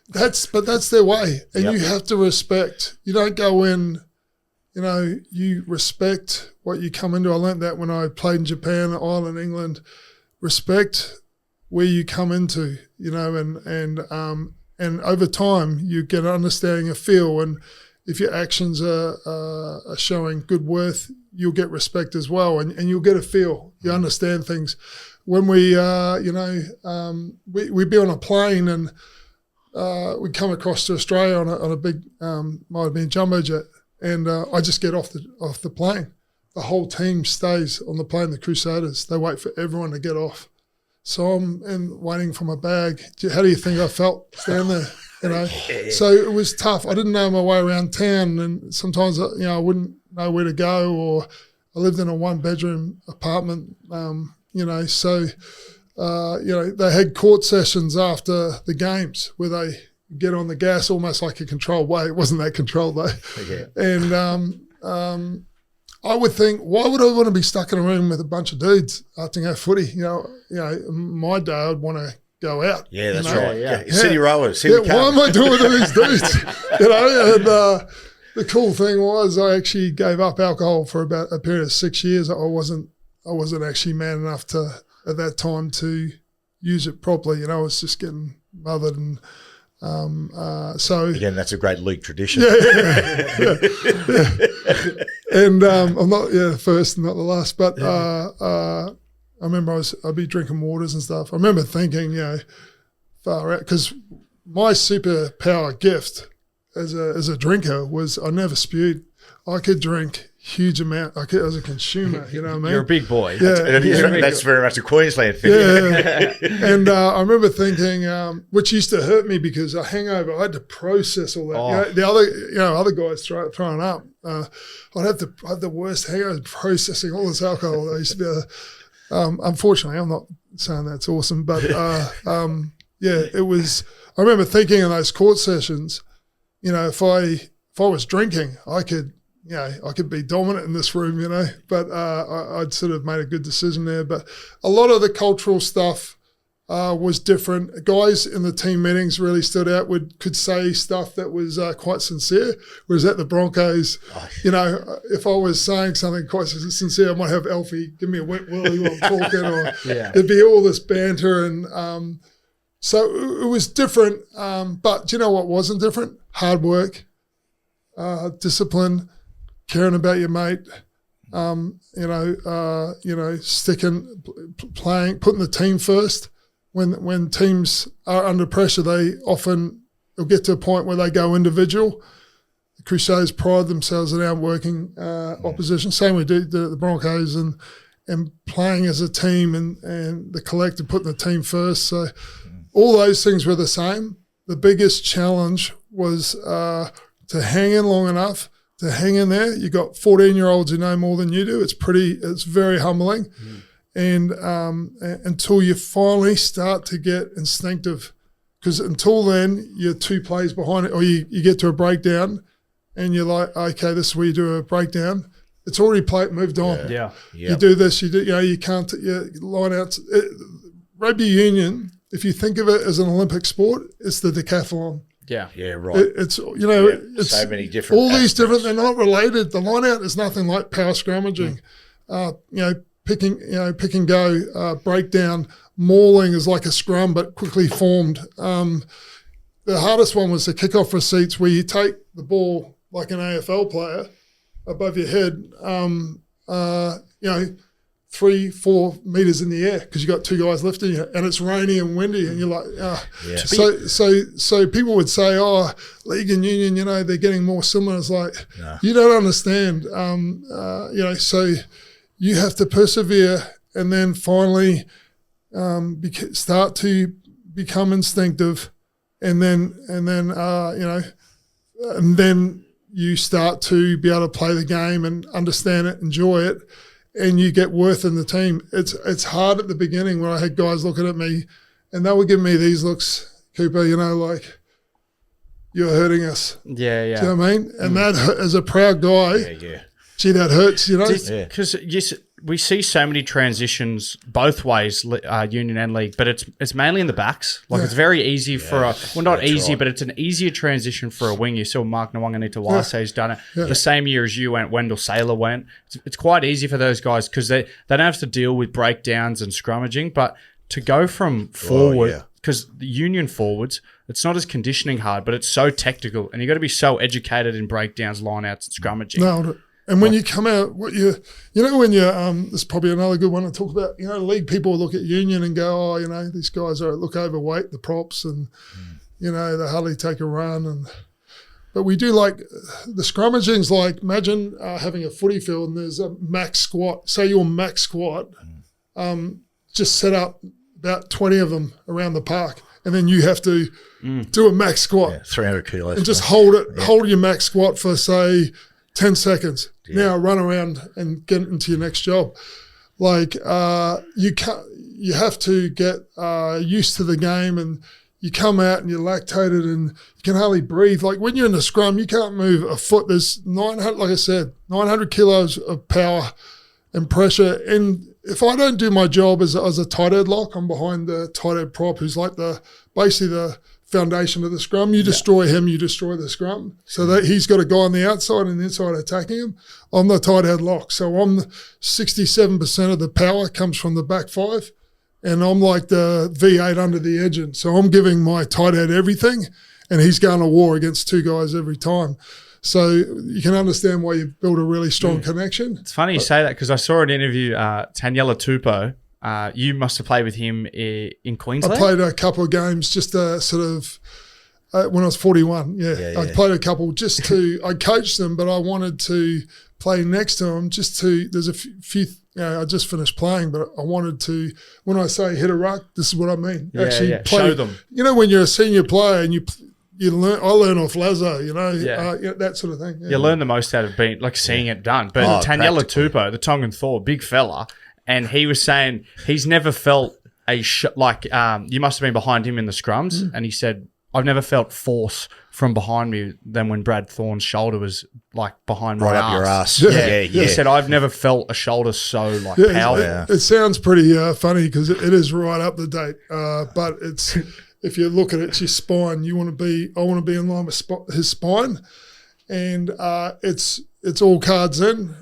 That's their way. And you have to respect. You don't go in, you respect what you come into. I learned that when I played in Japan, Ireland, England. Respect where you come into, and over time you get an understanding of feel. And if your actions are showing good worth, you'll get respect as well, and you'll get a feel. You understand things. When we'd be on a plane and we'd come across to Australia on a big, might have been jumbo jet, and I just get off the plane. The whole team stays on the plane, the Crusaders. They wait for everyone to get off. So I'm waiting for my bag. How do you think I felt standing there? So it was tough. I didn't know my way around town, and sometimes I wouldn't know where to go, or I lived in a 1-bedroom apartment. So they had court sessions after the games where they get on the gas almost like a controlled way. It wasn't that controlled though. Okay. And I would think, why would I want to be stuck in a room with a bunch of dudes acting out footy? My day I'd want to go out. Yeah, that's you know? right. Yeah. Yeah. City rowers. Yeah, why am I doing with these dudes? And the cool thing was I actually gave up alcohol for about a period of 6 years. I wasn't actually man enough to at that time to use it properly. I was just getting mothered, and so Again, that's a great league tradition. yeah. And I'm not the first and not the last, but I remember I'd be drinking waters and stuff. I remember thinking, far out, because my superpower gift as a drinker was I never spewed. I could drink huge amount. I was a consumer, you know what I mean? You're a big boy. Yeah. That's very much a Queensland thing. Yeah. And I remember thinking, which used to hurt me because a hangover, I had to process all that. Oh. The other guys throwing up, I'd have the worst hangover processing all this alcohol. I used to be unfortunately, I'm not saying that's awesome, but it was. I remember thinking in those court sessions, if I was drinking, I could be dominant in this room, But I'd sort of made a good decision there. But a lot of the cultural stuff was different. Guys in the team meetings really stood out. Could say stuff that was quite sincere. Whereas at the Broncos, if I was saying something quite sincere, I might have Alfie give me a wet willy while I'm talking, or there'd be all this banter. And So it was different, but do you know what wasn't different? Hard work, discipline, caring about your mate, sticking, playing, putting the team first. When teams are under pressure, they'll get to a point where they go individual. The Crusaders pride themselves in outworking opposition. Same we do the Broncos and playing as a team and the collective, putting the team first. So all those things were the same. The biggest challenge was to hang in long enough, to hang in there. You got 14-year-olds who know more than you do. It's very humbling. And until you finally start to get instinctive, because until then you're 2 plays behind it, or you get to a breakdown and you're like, okay, this is where you do a breakdown. It's already moved on. Yeah. You do this, you can't, line out. Rugby union, if you think of it as an Olympic sport, it's the decathlon. Yeah. Yeah, right. It's so many different all these aspects. different, they're not related. The line out is nothing like power scrummaging. Pick and go, breakdown, mauling is like a scrum but quickly formed. The hardest one was the kickoff receipts, where you take the ball like an AFL player above your head, 3-4 meters in the air, because you got 2 guys lifting you, and it's rainy and windy, and you're like, So people would say, oh, league and union, they're getting more similar. It's like, you don't understand. So you have to persevere, and then finally start to become instinctive, and then you start to be able to play the game and understand it, enjoy it, and you get worth in the team. It's hard at the beginning when I had guys looking at me, and they would give me these looks, Cooper, like, you're hurting us. Yeah, yeah. Do you know what I mean? And that, as a proud guy, gee, that hurts, Because we see so many transitions both ways, union and league, but it's mainly in the backs. Like, it's very easy for not easy, but it's an easier transition for a wing. You saw Mark Nwanganitawase done it the same year as you went, Wendell Saylor went. It's quite easy for those guys because they don't have to deal with breakdowns and scrummaging, but to go from forward, because the union forwards, it's not as conditioning hard, but it's so technical, and you got to be so educated in breakdowns, lineouts, and scrummaging. No. And when you come out, when you're, this is probably another good one to talk about. League people look at union and go, oh, these guys look overweight, the props, and they hardly take a run. But we do like the scrummaging's like, imagine having a footy field and there's a max squat. Say your max squat, just set up about 20 of them around the park, and then you have to do a max squat, 300 kilos, and just hold your max squat for say 10 seconds. Now run around and get into your next job. Like, you have to get used to the game, and you come out and you're lactated and you can hardly breathe. Like, when you're in the scrum, you can't move a foot. There's 900 kilos of power and pressure. And if I don't do my job as a tight head lock, I'm behind the tight head prop, who's like basically the foundation of the scrum. You destroy him, you destroy the scrum. So that he's got a guy on the outside and the inside attacking him. I'm the tight head lock. So I'm 67% of the power comes from the back 5, and I'm like the V8 under the engine. So I'm giving my tight head everything, and he's going to war against 2 guys every time. So you can understand why you build a really strong connection. It's funny you say that, because I saw an interview, Taniela Tupou. You must have played with him in Queensland. I played a couple of games just when I was 41. I played a couple I coached them, but I wanted to play next to them there's a few, I just finished playing, but I wanted to, when I say hit a ruck, this is what I mean. Actually play. Show them. When you're a senior player and you learn, I learn off Lazo, that sort of thing. You learn the most out of seeing it done. But Taniela Tupou, the Tongan Thor, big fella, and he was saying he's never felt you must have been behind him in the scrums, and he said, I've never felt force from behind me than when Brad Thorn's shoulder was behind my right arse. up your ass. He said, I've never felt a shoulder so powerful. It sounds pretty funny because it is right up the date, but it's if you look at it, it's your spine. I want to be in line with his spine, and it's all cards in.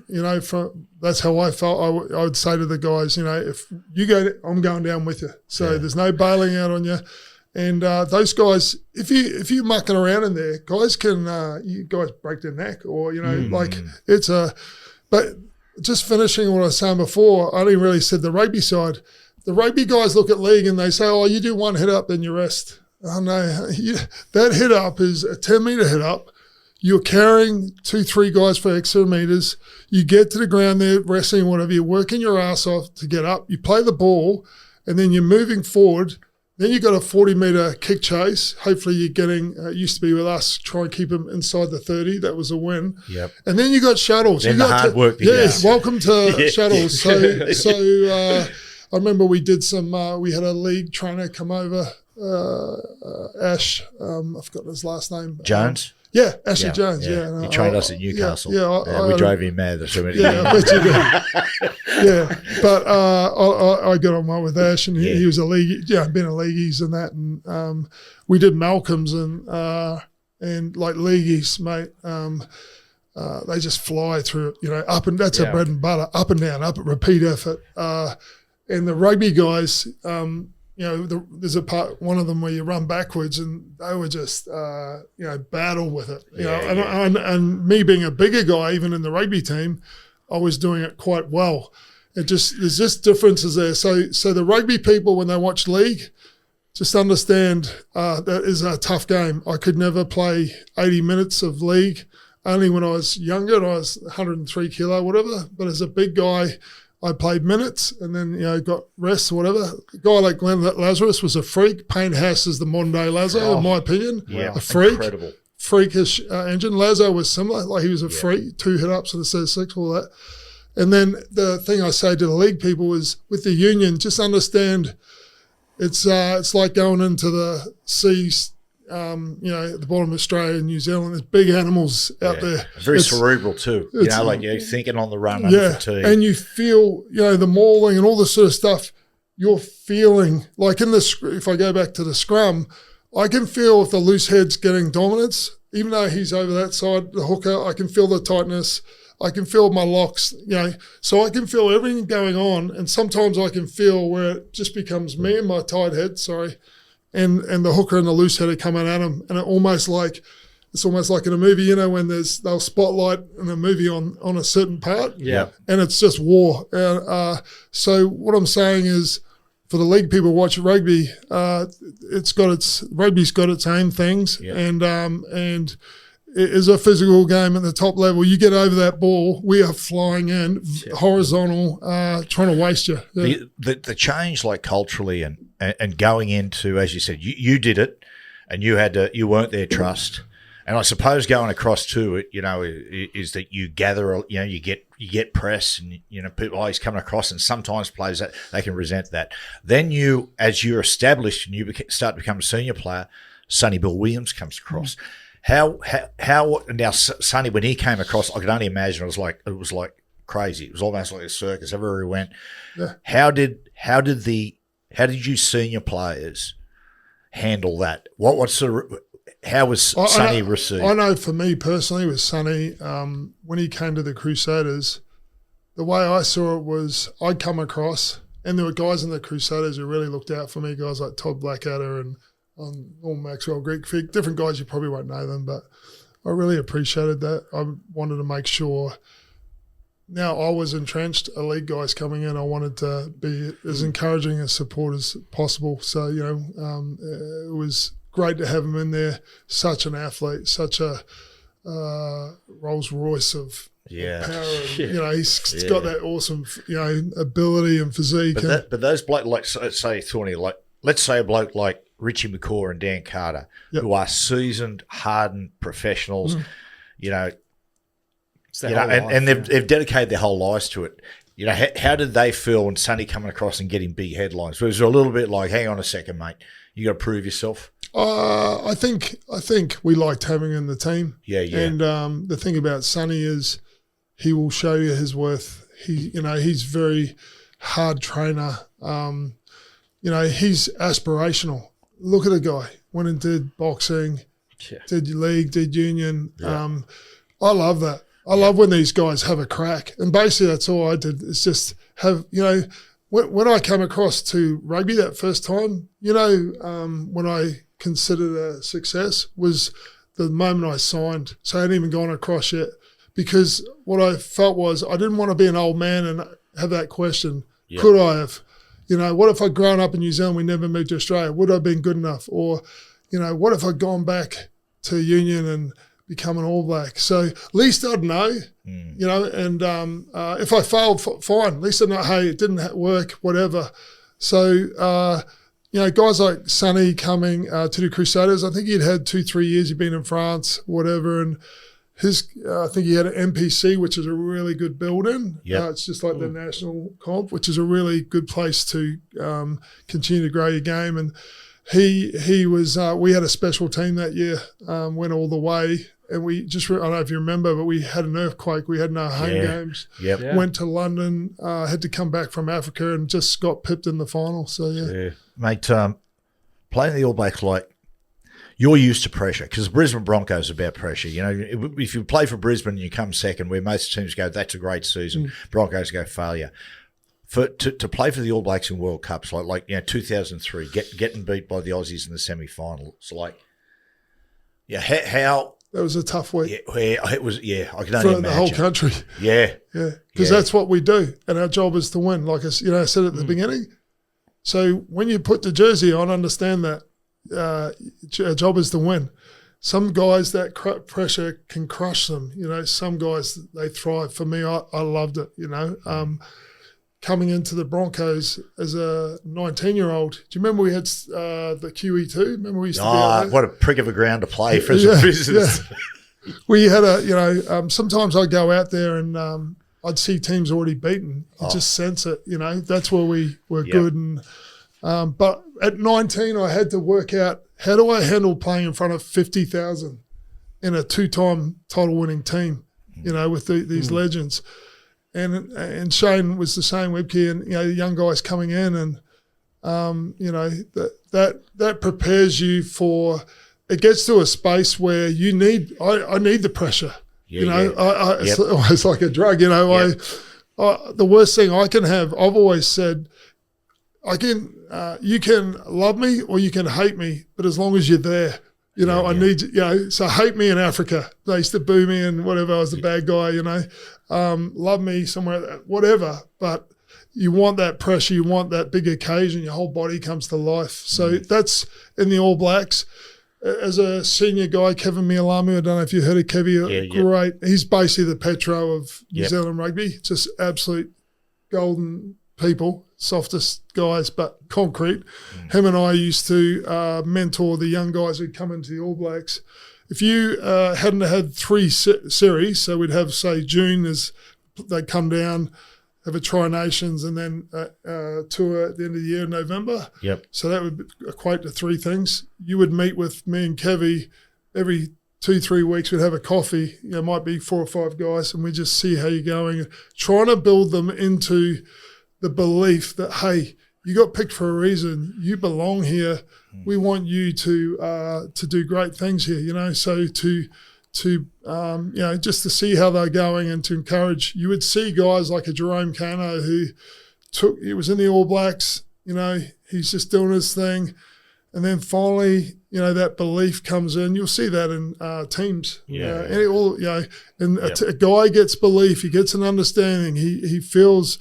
That's how I felt. I would say to the guys, if you go, I'm going down with you. So there's no bailing out on you. And those guys, if you're mucking around in there, guys can you guys break their neck, or but just finishing what I was saying before, I only really said the rugby side. The rugby guys look at league and they say, oh, you do one hit up, then you rest. Oh no, that hit up is a 10-metre hit up. You're carrying 2-3 guys for extra meters. You get to the ground there, wrestling, whatever. You're working your ass off to get up. You play the ball, and then you're moving forward. Then you've got a 40-metre kick chase. Hopefully you're getting, used to be with us, try and keep them inside the 30. That was a win. Yep. And then you got shuttles. Then you got hard work. Yes, welcome to shuttles. So I remember we did some, we had a league trainer come over, Ash, I've forgotten his last name. Jones? Ashley Jones, yeah. He trained us at Newcastle. I we drove him mad. That's what I bet you did. But I got on well with Ash, and he was a league, been a leagueies and that, and we did Malcolm's and like leagueies, mate. They just fly through, up and that's our bread and butter, up and down, up at repeat effort. And the rugby guys, there's a part, one of them where you run backwards, and they were just, battle with it. And me being a bigger guy, even in the rugby team, I was doing it quite well. There's just differences there. So the rugby people, when they watch league, just understand that is a tough game. I could never play 80 minutes of league, only when I was younger and I was 103 kilo, whatever. But as a big guy, I played minutes and then, got rest or whatever. A guy like Glenn Lazarus was a freak. Payne Haas is the modern day Lazo, in my opinion. Yeah, a freak. Incredible. Freakish engine. Lazo was similar. Like he was a freak, 2 hit ups and a set of 6, all that. And then the thing I say to the league people is with the union, just understand it's like going into the seas, at the bottom of Australia and New Zealand. There's big animals out there. Very cerebral too. Like you're thinking on the run under fatigue. And you feel, the mauling and all this sort of stuff, you're feeling like if I go back to the scrum, I can feel if the loose head's getting dominance, even though he's over that side, the hooker, I can feel the tightness. I can feel my locks, so I can feel everything going on. And sometimes I can feel where it just becomes me and my tight head, and the hooker and the loose head are coming at him. And it's almost like in a movie, when they'll spotlight in a movie on a certain part. Yeah. And it's just war. So what I'm saying is, for the league people watch rugby, rugby's got its own things. Yeah. And it is a physical game at the top level. You get over that ball, we are flying in, horizontal, trying to waste you. Yeah. The change, like culturally and going into, as you said, you did it, and you weren't their trust. And I suppose going across to it, is that you gather, you get press, and people always coming across, and sometimes players that they can resent that. Then as you're established and you start to become a senior player, Sonny Bill Williams comes across. How now Sonny, when he came across, I could only imagine it was like crazy. It was almost like a circus everywhere he went. Yeah. How did you senior players handle that? How was Sonny received? I know for me personally with Sonny, when he came to the Crusaders, the way I saw it was I'd come across, and there were guys in the Crusaders who really looked out for me, guys like Todd Blackadder and Norm Maxwell, Greek Fig, different guys, you probably won't know them, but I really appreciated that. I wanted to make sure, now I was entrenched, a league guys coming in, I wanted to be as encouraging as support as possible. So, it was great to have him in there, such an athlete, such a Rolls Royce of power. And, he's got that awesome, ability and physique. But those blokes, like say Thorny, like let's say a bloke like Richie McCaw and Dan Carter, who are seasoned, hardened professionals, and they've dedicated their whole lives to it. How did they feel when Sonny coming across and getting big headlines? Was it a little bit like, hang on a second, mate, you got to prove yourself? I think we liked having him in the team. Yeah. And the thing about Sonny is he will show you his worth. He's very hard trainer. He's aspirational. Look at the guy. Went and did boxing, did league, did union. Yeah. I love that. I love when these guys have a crack. And basically that's all I did is just have, when I came across to rugby that first time, when I considered a success was the moment I signed. So I hadn't even gone across yet, because what I felt was I didn't want to be an old man and have that question. Yep. Could I have? What if I'd grown up in New Zealand, we never moved to Australia? Would I have been good enough? Or, what if I'd gone back to Union and become an All Black? So at least I'd know, and if I failed, fine. At least I'd know, hey, it didn't work, whatever. So, guys like Sonny coming to the Crusaders, I think he'd had 2-3 years, he'd been in France, whatever, and I think he had an MPC, which is a really good building. Yep. It's just like the national comp, which is a really good place to continue to grow your game. And he was, we had a special team that year, went all the way. And we just, I don't know if you remember, but we had an earthquake. We had no home games. Yep. Yeah. Went to London, had to come back from Africa and just got pipped in the final. So, yeah. Mate, playing the All Blacks, you're used to pressure, because the Brisbane Broncos are about pressure. If you play for Brisbane and you come second, where most teams go, that's a great season. Broncos go failure. To play for the All Blacks in World Cups, like 2003, getting beat by the Aussies in the semi-final. So how that was a tough week. It was. I can only for imagine the whole country. Yeah, because that's what we do, and our job is to win. Like I said at the beginning. So when you put the jersey on, understand that. Our job is to win. Some guys, that pressure can crush them. Some guys, they thrive. For me, I loved it. Coming into the Broncos as a 19-year-old. Do you remember we had the QE2? Remember we used to be out there? What a prick of a ground to play for some visitors. Yeah. We had sometimes I'd go out there and I'd see teams already beaten. You just sense it. That's where we were good. And but at 19, I had to work out, how do I handle playing in front of 50,000 in a 2-time title-winning team, with these legends. And Shane was the same, Webke, and, the young guys coming in and, that prepares you for – it gets to a space where you need – I need the pressure. It's almost like a drug, the worst thing I can have, I've always said, you can love me or you can hate me, but as long as you're there, I need, so hate me in Africa. They used to boo me and whatever, I was the bad guy, love me somewhere, whatever. But you want that pressure, you want that big occasion, your whole body comes to life. So that's in the All Blacks. As a senior guy, Kevin Mialamu, I don't know if you heard of Kevy, great. He's basically the Petro of New Zealand rugby, just absolute golden people, softest guys, but concrete. Him and I used to mentor the young guys who'd come into the All Blacks. If you hadn't had 3 series, so we'd have, say, June as they'd come down, have a Tri-Nations, and then a tour at the end of the year in November. Yep. So that would equate to 3 things. You would meet with me and Kevy every 2-3 weeks. We'd have a coffee. Might be 4 or 5 guys, and we just see how you're going, trying to build them into the belief that, hey, you got picked for a reason. You belong here. We want you to do great things here. So to just to see how they're going and to encourage. You would see guys like a Jerome Kano who he was in the All Blacks. He's just doing his thing, and then finally, that belief comes in. You'll see that in teams. A guy gets belief. He gets an understanding. He feels.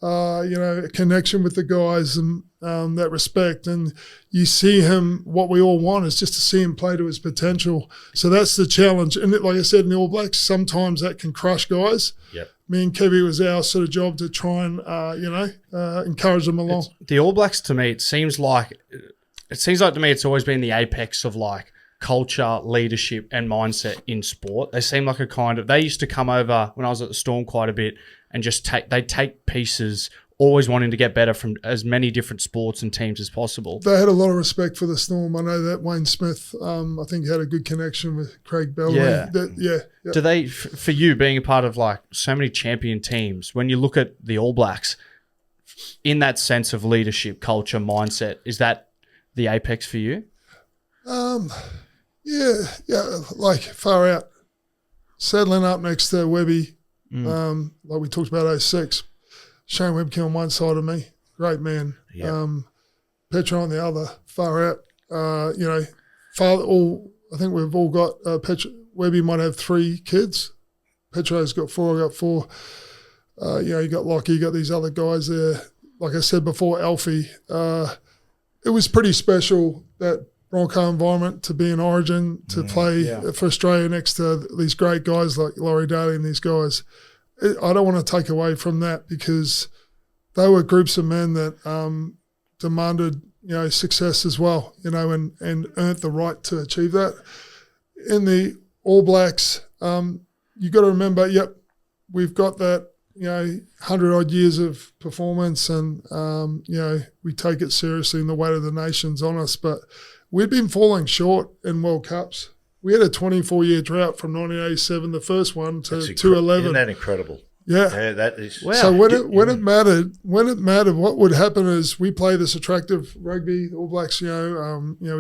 A connection with the guys and that respect. And you see him, what we all want is just to see him play to his potential. So that's the challenge. And like I said, in the All Blacks, sometimes that can crush guys. Yep. Me and Kevy, it was our sort of job to try and, encourage them along. The All Blacks, to me, it seems like to me it's always been the apex of culture, leadership and mindset in sport. They seem like they used to come over when I was at the Storm quite a bit and just take pieces, always wanting to get better from as many different sports and teams as possible. They had a lot of respect for the Storm. I know that Wayne Smith, I think, had a good connection with Craig Bellamy. Yeah. Do they, for you being a part of so many champion teams, when you look at the All Blacks, in that sense of leadership, culture, mindset, is that the apex for you? Far out. Settling up next to Webby, like we talked about 06. Shane Webke on one side of me, great man. Yeah. Petro on the other, far out. I think we've all got Petro. Webby might have 3 kids. Petro's got 4. I got 4. You got Lockyer, you got these other guys there. Like I said before, Alfie. It was pretty special, that Bronco environment, to be in Origin, to play for Australia next to these great guys like Laurie Daly and these guys. I don't want to take away from that, because they were groups of men that demanded, success as well, and earned the right to achieve that. In the All Blacks, you got to remember, we've got that, 100-odd years of performance, and, we take it seriously, and the weight of the nation's on us. But we'd been falling short in World Cups. We had a 24-year drought from 1987, the first one, to 2011. Isn't that incredible? Yeah, that is. Wow. So when it mattered, what would happen is we play this attractive rugby, All Blacks. We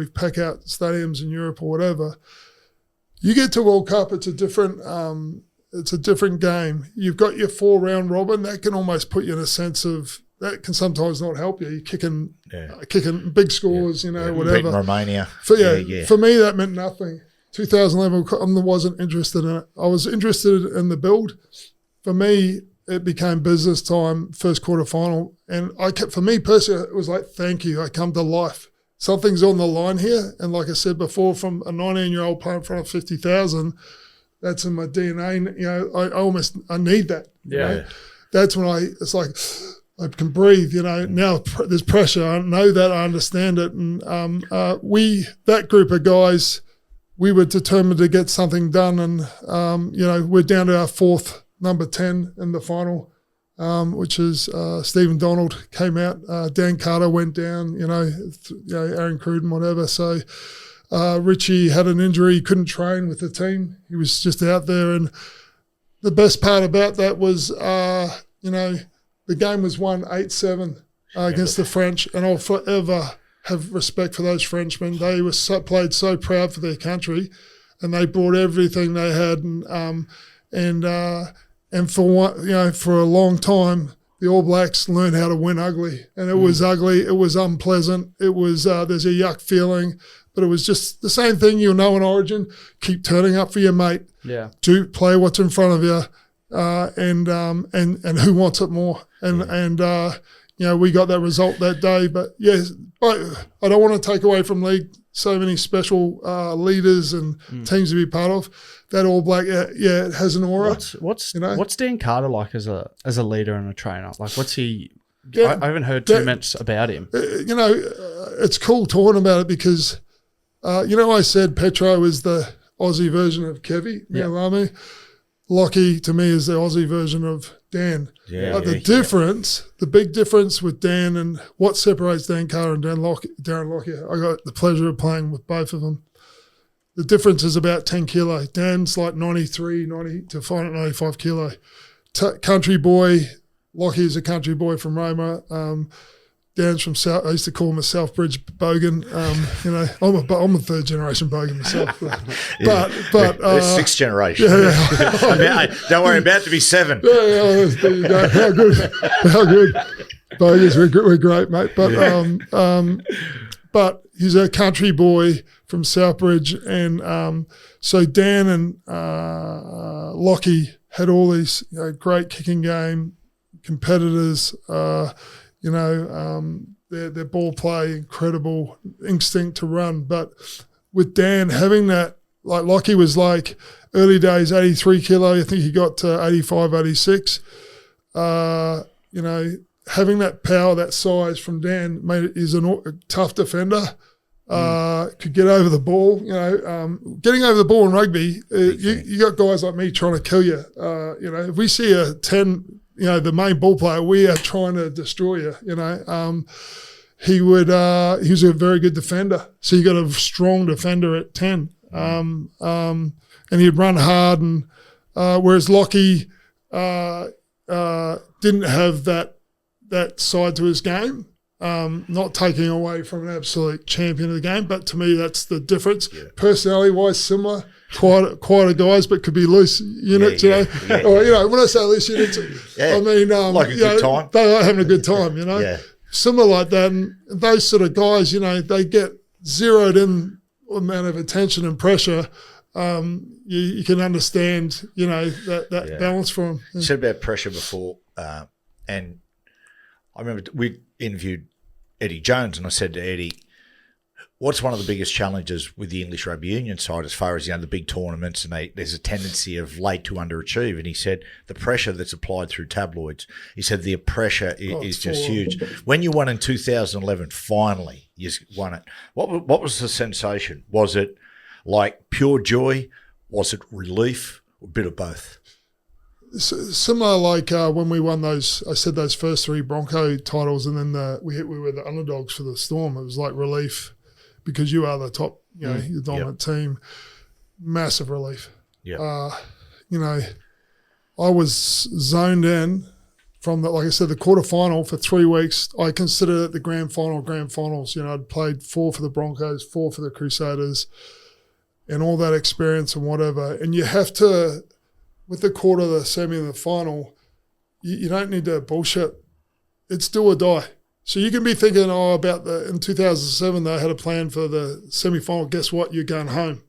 pack out stadiums in Europe or whatever. You get to World Cup, it's a different game. You've got your 4-round robin that can almost put you in a sense of, that can sometimes not help you. You're kicking big scores, whatever. Beating Romania. For me, that meant nothing. 2011, I wasn't interested in it. I was interested in the build. For me, it became business time, first quarter final. And for me personally, it was like, thank you, I come to life. Something's on the line here. And like I said before, from a 19-year-old playing in front of 50,000, that's in my DNA. I need that. Yeah. That's when it's like, I can breathe, now there's pressure. I know that, I understand it. And that group of guys, we were determined to get something done. And, we're down to our 4th number 10 in the final, which is Stephen Donald came out. Dan Carter went down, Aaron Cruden, whatever. So Richie had an injury. He couldn't train with the team. He was just out there. And the best part about that was, the game was won 8-7 against the French. And I'll forever have respect for those Frenchmen. They were played so proud for their country, and they brought everything they had. And for a long time, the All Blacks learned how to win ugly. And it was ugly. It was unpleasant. It was, there's a yuck feeling. But it was just the same thing in Origin. Keep turning up for your mate. Yeah. Do play what's in front of you, and who wants it more. We got that result that day. But I don't want to take away from league so many special leaders and teams to be part of. That All Black, it has an aura. What's Dan Carter like as a leader and a trainer? Like, what's he? I haven't heard too much about him. It's cool talking about it because, I said Petro is the Aussie version of Kevy. Bellamy. Lockyer to me is the Aussie version of Dan. But the big difference with Dan and what separates Dan Carter and Darren Lockyer, I got the pleasure of playing with both of them. The difference is about 10 kilo. Dan's like 93, 90 to 95 kilo. Country boy. Lockyer's a country boy from Roma. Dan's from South. I used to call him a Southbridge bogan. I'm a 3rd generation bogan myself. But there's 6th generation. Don't worry, about to be 7. There you go. How good. Bogans, we're great, mate. But he's a country boy from Southbridge, and so Dan and Lockyer had all these great kicking game competitors. Their ball play, incredible instinct to run. But with Dan having that, like Lockyer was like early days 83 kilo, I think he got to 85, 86. Having that power, that size from Dan is a tough defender. Could get over the ball. Getting over the ball in rugby, you got guys like me trying to kill you. If we see a 10, the main ball player, we are trying to destroy you. He was a very good defender. So you got a strong defender at 10. And he'd run hard, and whereas Lockyer didn't have that side to his game. Not taking away from an absolute champion of the game, but to me that's the difference. Personality-wise, similar, quieter guys, but could be loose units. Or when I say loose units, I mean like a good time. They are having a good time. similar like that. And those sort of guys, they get zeroed in amount of attention and pressure. You can understand, that balance for them. You said about pressure before, and I remember we interviewed Eddie Jones, and I said to Eddie, what's one of the biggest challenges with the English rugby union side as far as, the big tournaments, and there's a tendency of late to underachieve? And he said the pressure that's applied through tabloids, he said the pressure is just huge. When you won in 2011, finally, you won it. What was the sensation? Was it like pure joy? Was it relief? A bit of both? Similar like when we won those first 3 Bronco titles, and then we were the underdogs for the Storm. It was like relief, because you are the top, the dominant team. Massive relief. Yeah. I was zoned in from like I said, the quarterfinal for 3 weeks. I considered it the grand finals. I'd played 4 for the Broncos, 4 for the Crusaders, and all that experience and whatever. And you have to, with the quarter, the semi, and the final, you don't need to bullshit. It's do or die. So you can be thinking, in 2007, they had a plan for the semi-final. Guess what? You're going home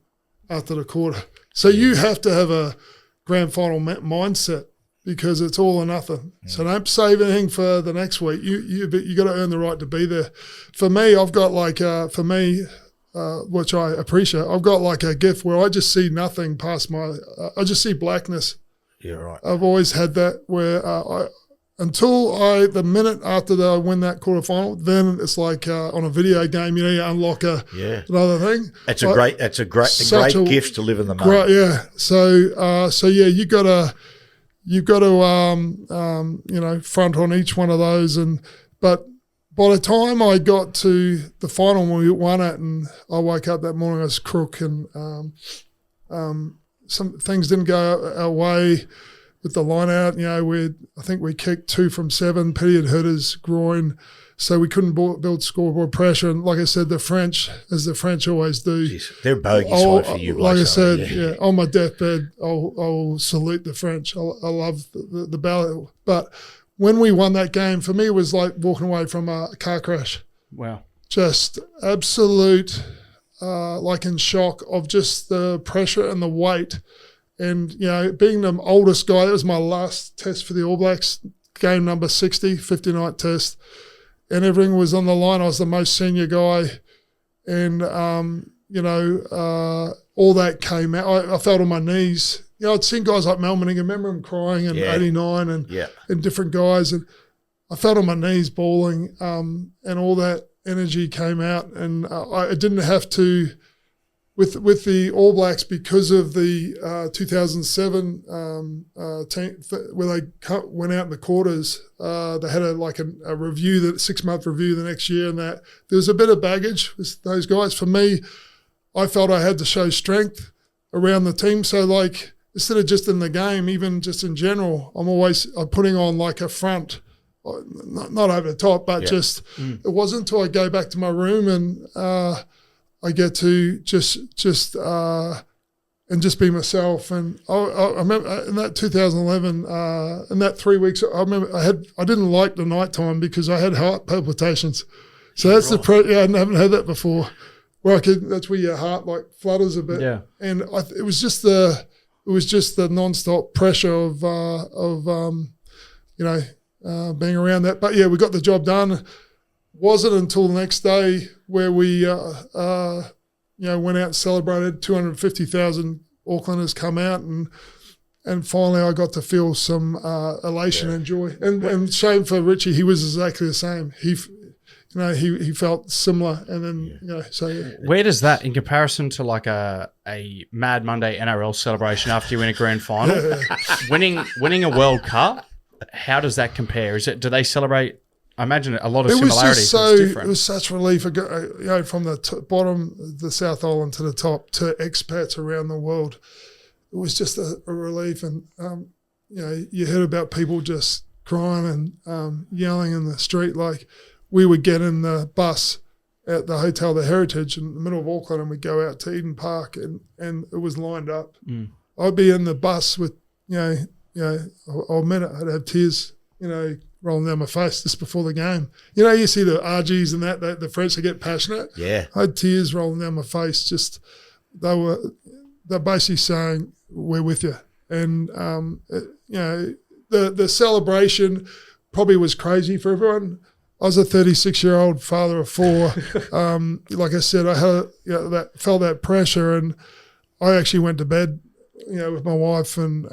after the quarter. So you have to have a grand final mindset, because it's all or nothing. So don't save anything for the next week. You got to earn the right to be there. For me, I've got which I appreciate, I've got like a gift where I just see nothing past I just see blackness. Yeah, right. I've always had that where the minute after I win that quarterfinal, then it's like on a video game, you unlock another thing. It's a great gift to live in the moment. Great, yeah. So you got to front on each one of those, but by the time I got to the final when we won it, and I woke up that morning, I was crook, and some things didn't go our way with the line out. I think we kicked 2 from 7. Petty had hurt his groin, so we couldn't build scoreboard pressure. And like I said, the French, as the French always do, jeez, they're bogies high for you. Like I said, on my deathbed, I'll salute the French. I love the ballot, but when we won that game, for me, it was like walking away from a car crash. Wow. Just absolute, like in shock of just the pressure and the weight. And, being the oldest guy, that was my last test for the All Blacks, game number 60, 50-night test. And everything was on the line. I was the most senior guy. And, all that came out. I fell on my knees. I'd seen guys like Mel Meninga, remember him crying in 89 and different guys. And I fell on my knees bawling, and all that energy came out. And I didn't have to, with the All Blacks, because of the 2007 team, where they went out in the quarters, they had a review, the 6-month review the next year, and that there was a bit of baggage with those guys. For me, I felt I had to show strength around the team. So instead of just in the game, even just in general, I'm putting on like a front, not over the top, but it wasn't until I go back to my room and I get to just be myself. And I remember in that 2011, in that 3 weeks, I remember I didn't like the nighttime because I had heart palpitations. So that's I haven't had that before. Where that's where your heart flutters a bit. Yeah. And it was just the non-stop pressure of being around that. But we got the job done. Wasn't until the next day where we went out and celebrated. 250,000 Aucklanders come out, and finally I got to feel some elation and joy. And shame for Richie, he was exactly the same. He felt similar, and then Where does that, in comparison to like a Mad Monday NRL celebration after you win a grand final, winning a World Cup, how does that compare? Do they celebrate? I imagine a lot of similarities. It was such relief, from the bottom, the South Island, to the top, to expats around the world. It was just a relief, and you heard about people just crying and yelling in the street. Like, we would get in the bus at the Hotel The Heritage in the middle of Auckland, and we'd go out to Eden Park, and it was lined up. I'd be in the bus with, I'll admit it, I'd have tears, rolling down my face just before the game. You know, you see the RGs and the French, they get passionate. Yeah. I had tears rolling down my face. Just they're basically saying, we're with you. And, you know, the celebration probably was crazy for everyone. I was a 36-year-old father of 4. Like I said, I had felt that pressure, and I actually went to bed, you know, with my wife, and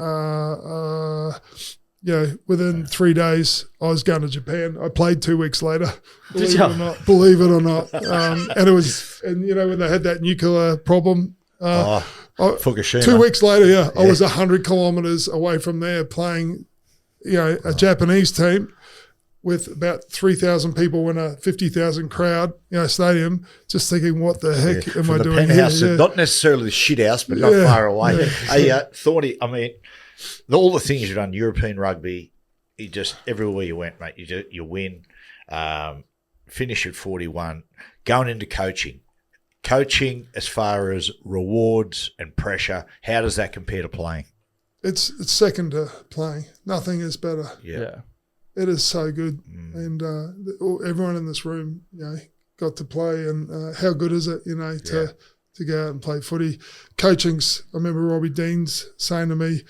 you know, within 3 days, I was going to Japan. I played 2 weeks later. Believe it or not. And it was, and you know, when they had that nuclear problem. Fukushima. 2 weeks later, I was 100 kilometres away from there playing, you know, a Japanese team with about 3,000 people in a 50,000 crowd, you know, stadium, just thinking, what the heck am I doing here? Not necessarily the shit house, but not far away. Hey, Thorny, I mean, all the things you've done, European rugby, you just, everywhere you went, mate, you win, finish at 41, going into coaching. Coaching as far as rewards and pressure, how does that compare to playing? It's second to playing. Nothing is better. Yeah. It is so good. And everyone in this room, you know, got to play, and how good is it, you know, to go out and play footy. Coaching's, I remember Robbie Deans saying to me, you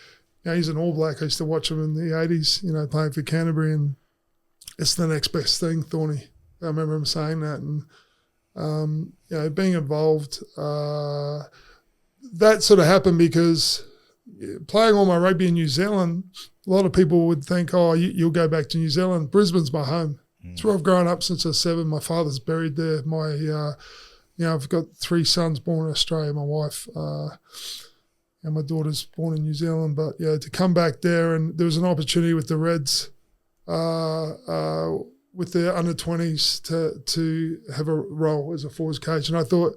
know, he's an All Black. I used to watch him in the 80s, you know, playing for Canterbury, and it's the next best thing, Thorny. I remember him saying that. And, you know, being involved, that sort of happened because playing all my rugby in New Zealand, a lot of people would think, oh, you'll go back to New Zealand. Brisbane's my home. It's where I've grown up since I was 7. My father's buried there. My, you know, I've got 3 sons born in Australia, my wife, and my daughter's born in New Zealand. But, yeah, to come back there, and there was an opportunity with the Reds, with the under-20s to have a role as a forwards coach. And I thought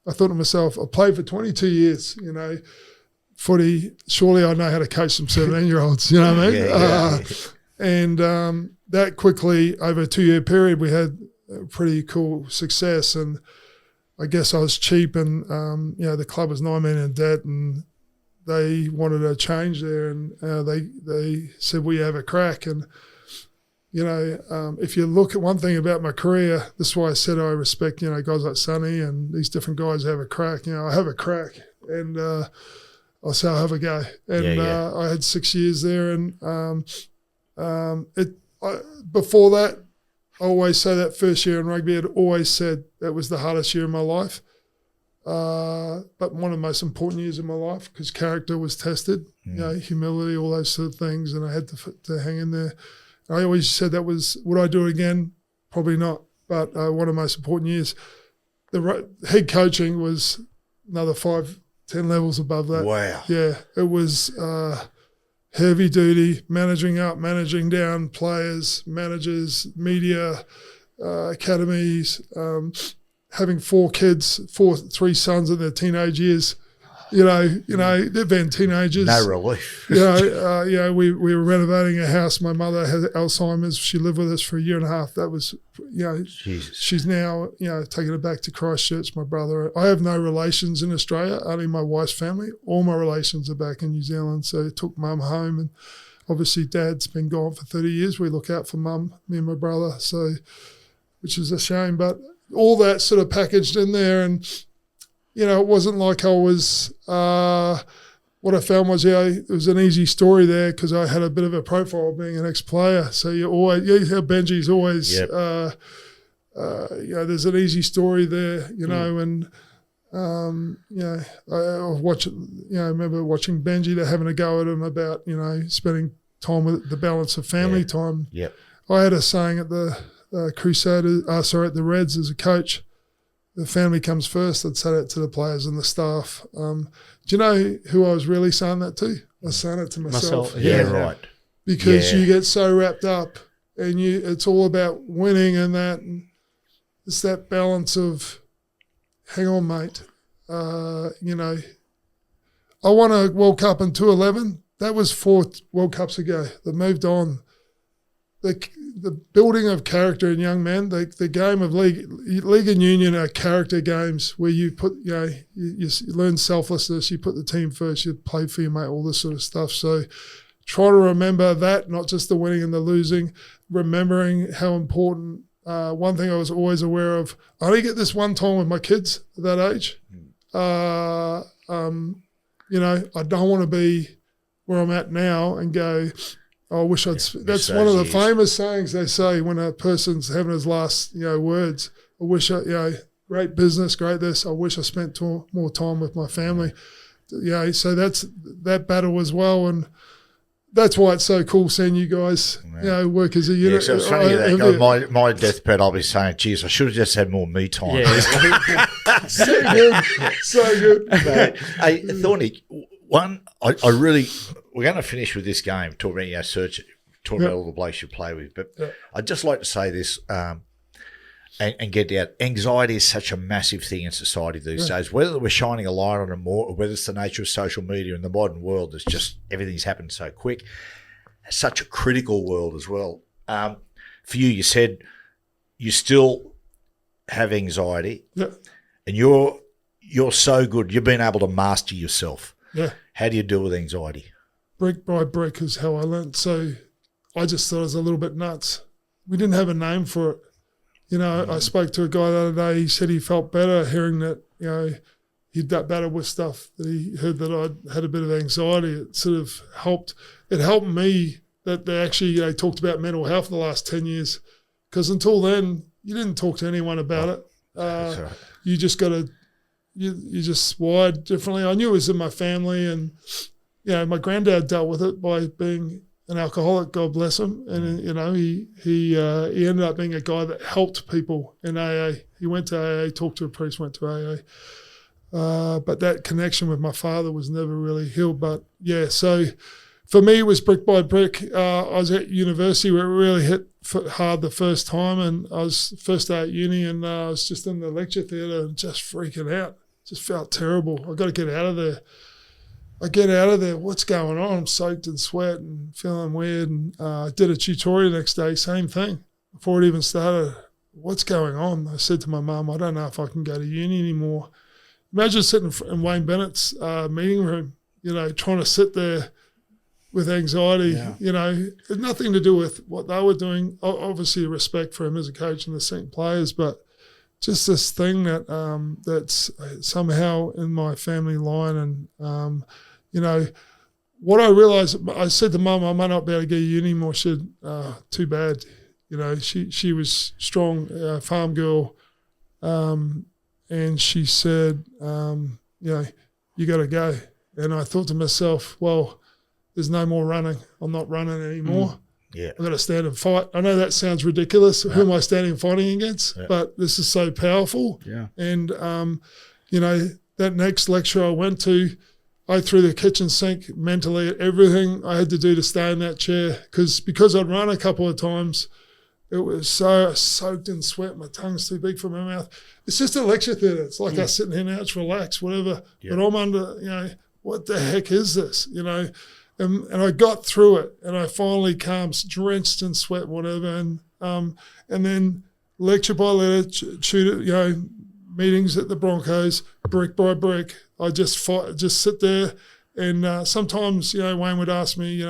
to myself, I played for 22 years, you know, footy, surely I know how to coach some 17-year-olds, you know what I mean? And that quickly, over a 2-year period, we had a pretty cool success. And I guess I was cheap, and, you know, the club was $9 million in debt, and they wanted a change there, and they said, we have a crack. And, you know, if you look at one thing about my career, this is why I said I respect, you know, guys like Sonny and these different guys who have a crack. You know, I have a crack, and I'll say I'll have a go. And I had 6 years there, and before that, I always say that first year in rugby, I'd always said that was the hardest year of my life. But one of the most important years of my life, because character was tested, you know, humility, all those sort of things, and I had to hang in there. I always said that was, would I do it again? Probably not, but one of the most important years. The head coaching was another 5-10 levels above that. Wow. Yeah, it was heavy duty, managing up, managing down, players, managers, media, academies, having 4 kids, 3 sons in their teenage years. You know, they've been teenagers. No relief. You know, we were renovating a house. My mother had Alzheimer's. She lived with us for a year and a half. That was, you know, Jesus. She's now, you know, taking it back to Christchurch, my brother. I have no relations in Australia, only my wife's family. All my relations are back in New Zealand. So I took mum home, and obviously dad's been gone for 30 years. We look out for mum, me and my brother, so, which is a shame. But all that sort of packaged in there, and, you know, it wasn't like I was, what I found was, it was an easy story there because I had a bit of a profile of being an ex-player. So you hear Benji's always, you know, there's an easy story there, you know, and, you know, I remember watching Benji, they're having a go at him about, you know, spending time with the balance of family time. Yep. I had a saying at the Crusaders, at the Reds as a coach, the family comes first. I'd say that to the players and the staff. Do you know who I was really saying that to? I was saying it to myself. Yeah, right. Because you get so wrapped up, and it's all about winning and that. And it's that balance of, hang on, mate. You know, I won a World Cup in 2011. That was 4 World Cups ago. They moved on. The building of character in young men, the game of league and union are character games where you put, you know, you learn selflessness, you put the team first, you play for your mate, all this sort of stuff. So try to remember that, not just the winning and the losing, remembering how important. One thing I was always aware of, I only get this one time with my kids at that age. I don't want to be where I'm at now and go, I wish I'd. That's one of the famous sayings they say when a person's having his last, words. I wish great business, great this. I wish I spent more time with my family. So that's that battle as well, and that's why it's so cool seeing you guys, work as a unit. Yeah, so it's funny that my deathbed, I'll be saying, geez, I should have just had more me time. Yeah. So good. Hey, Thorny, we're going to finish with this game, talking about search, talking about all the blokes you play with, but I'd just like to say this and get out. Anxiety is such a massive thing in society these days. Whether we're shining a light on it more, or whether it's the nature of social media in the modern world, it's just everything's happened so quick. It's such a critical world as well. For you said you still have anxiety, and you're so good. You've been able to master yourself. Yeah. How do you deal with anxiety? Brick by brick is how I learned. So I just thought I was a little bit nuts. We didn't have a name for it. I spoke to a guy the other day. He said he felt better hearing that, he'd battled with stuff, that he heard that I'd had a bit of anxiety. It sort of helped. It helped me that they actually talked about mental health the last 10 years. Because until then, you didn't talk to anyone about it. That's right. You just got to, you just wired differently. I knew it was in my family, and, my granddad dealt with it by being an alcoholic, God bless him, and he ended up being a guy that helped people in AA. He went to AA, talked to a priest, went to AA, but that connection with my father was never really healed. But so for me, it was brick by brick. I was at university where it really hit hard the first time, and I was first day at uni, and I was just in the lecture theatre and just freaking out. Just felt terrible. I got to get out of there. I get out of there, what's going on? I'm soaked in sweat and feeling weird. And I did a tutorial the next day, same thing. Before it even started, what's going on? I said to my mum, I don't know if I can go to uni anymore. Imagine sitting in Wayne Bennett's meeting room, trying to sit there with anxiety. It had nothing to do with what they were doing. Obviously, respect for him as a coach and the senior players, but just this thing that that's somehow in my family line. And, what I realised, I said to Mum, I might not be able to go to uni anymore. She said, too bad. She was strong, farm girl. And she said, you got to go. And I thought to myself, well, there's no more running. I'm not running anymore. Yeah, I've got to stand and fight. I know that sounds ridiculous. Who am I standing and fighting against? Yeah. But this is so powerful. Yeah. And, that next lecture I went to, I threw the kitchen sink mentally at everything I had to do to stay in that chair because I'd run a couple of times. It was so soaked in sweat. My tongue's too big for my mouth. It's just a lecture theatre. It's like us sitting here now, it's relaxed, whatever. Yeah. But I'm under, what the heck is this, And I got through it, and I finally calmed, drenched in sweat, whatever. And then lecture by lecture, meetings at the Broncos, brick by brick. I just sit there, and sometimes Wayne would ask me,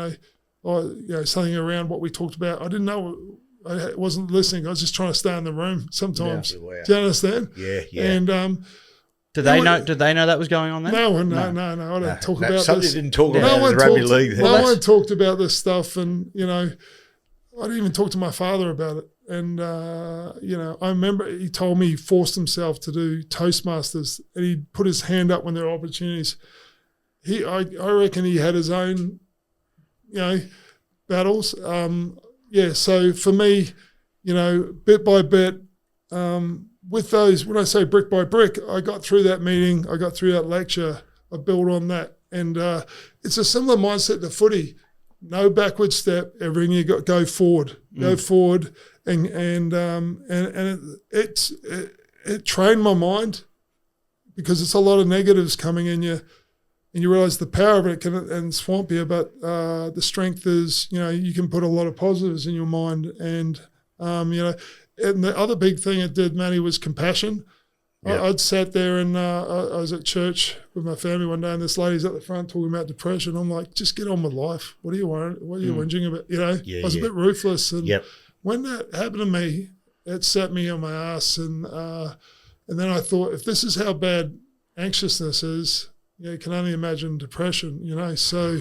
something around what we talked about. I didn't know. I wasn't listening. I was just trying to stay in the room. Sometimes, do you understand? Yeah. And Did they know that was going on there? No. I don't talk about this. Somebody didn't talk about it in rugby league. No one talked about this stuff, and I didn't even talk to my father about it. And I remember he told me he forced himself to do Toastmasters, and he put his hand up when there were opportunities. I reckon he had his own, battles. So for me, bit by bit. With those, when I say brick by brick, I got through that meeting, I got through that lecture, I built on that. And it's a similar mindset to footy. No backward step, everything you got, go forward. Go forward. And it trained my mind because it's a lot of negatives coming in you. And you realise the power of it can swamp you, but the strength is, you can put a lot of positives in your mind. And, and the other big thing it did, Matty, was compassion. Yeah. I'd sat there and I was at church with my family one day, and this lady's at the front talking about depression. I'm like, just get on with life. What are you worrying? What are you whinging about? I was a bit ruthless. And when that happened to me, it set me on my ass. And then I thought, if this is how bad anxiousness is, you can only imagine depression. So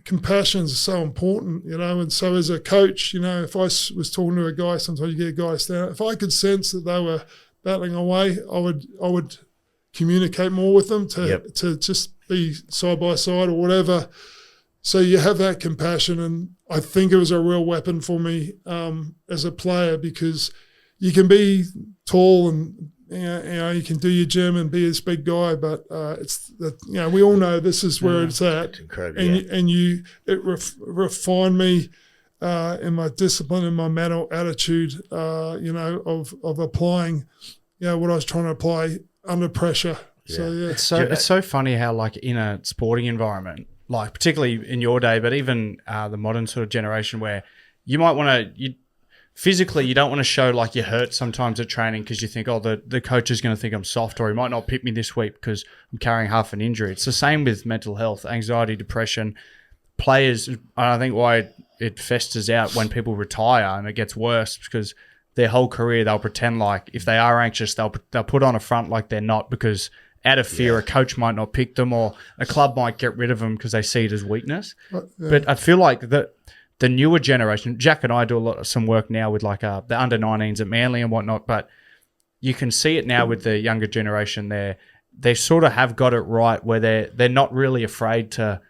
compassion is so important. And so as a coach, if I was talking to a guy, sometimes you get a guy to stand up. If I could sense that they were battling away, I would communicate more with them to just be side by side or whatever. So you have that compassion, and I think it was a real weapon for me as a player, because you can be tall and you can do your gym and be this big guy, but it's that we all know this is where it's at. It's incredible, and it refined me in my discipline and my mental attitude, of applying, what I was trying to apply under pressure. Yeah. So It's so funny how, like, in a sporting environment, like particularly in your day, but even the modern sort of generation, where you might want to, physically you don't want to show like you're hurt sometimes at training because you think, oh, the coach is going to think I'm soft, or he might not pick me this week because I'm carrying half an injury. It's the same with mental health, anxiety, depression. Players, I think why it festers out when people retire and it gets worse, because their whole career they'll pretend like if they are anxious, they'll put on a front like they're not, because out of fear, a coach might not pick them, or a club might get rid of them because they see it as weakness. But I feel like the newer generation, Jack and I do some work now with like the under-19s at Manly and whatnot, but you can see it now with the younger generation. They sort of have got it right, where they're not really afraid to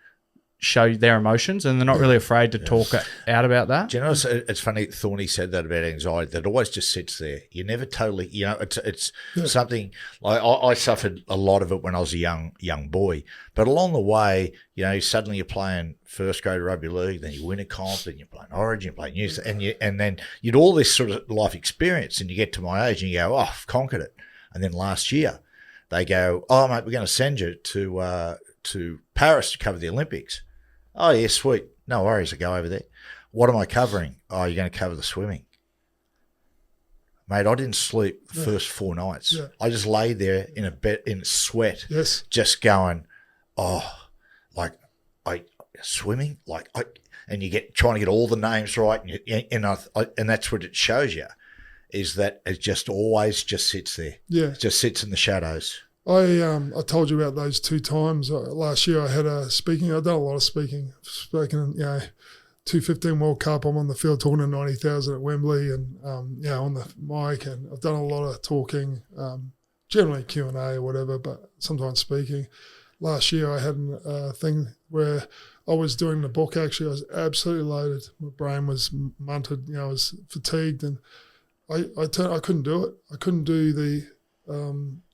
show their emotions, and they're not really afraid to talk out about that. Do you know, it's funny, Thorny said that about anxiety, that always just sits there. You never totally, it's something, like I suffered a lot of it when I was a young boy, but along the way, suddenly you're playing first grade rugby league, then you win a comp, then you're playing Origin, you're playing youth, and then you'd all this sort of life experience, and you get to my age and you go, oh, I've conquered it. And then last year they go, oh, mate, we're going to send you to Paris to cover the Olympics. Oh, yeah, sweet. No worries. I go over there. What am I covering? Oh, you're going to cover the swimming. Mate, I didn't sleep the first 4 nights. Yeah. I just lay there in a bed in sweat, just going, swimming? And you trying to get all the names right, and that's what it shows you, is that it just always just sits there. Yeah. It just sits in the shadows. I told you about those 2 times. Last year I had a speaking. I've done a lot of speaking. Spoken, 215 World Cup. I'm on the field talking to 90,000 at Wembley, and on the mic. And I've done a lot of talking, generally Q&A or whatever, but sometimes speaking. Last year I had a thing where I was doing the book. Actually, I was absolutely loaded. My brain was munted. I was fatigued, and I couldn't do it. I couldn't do the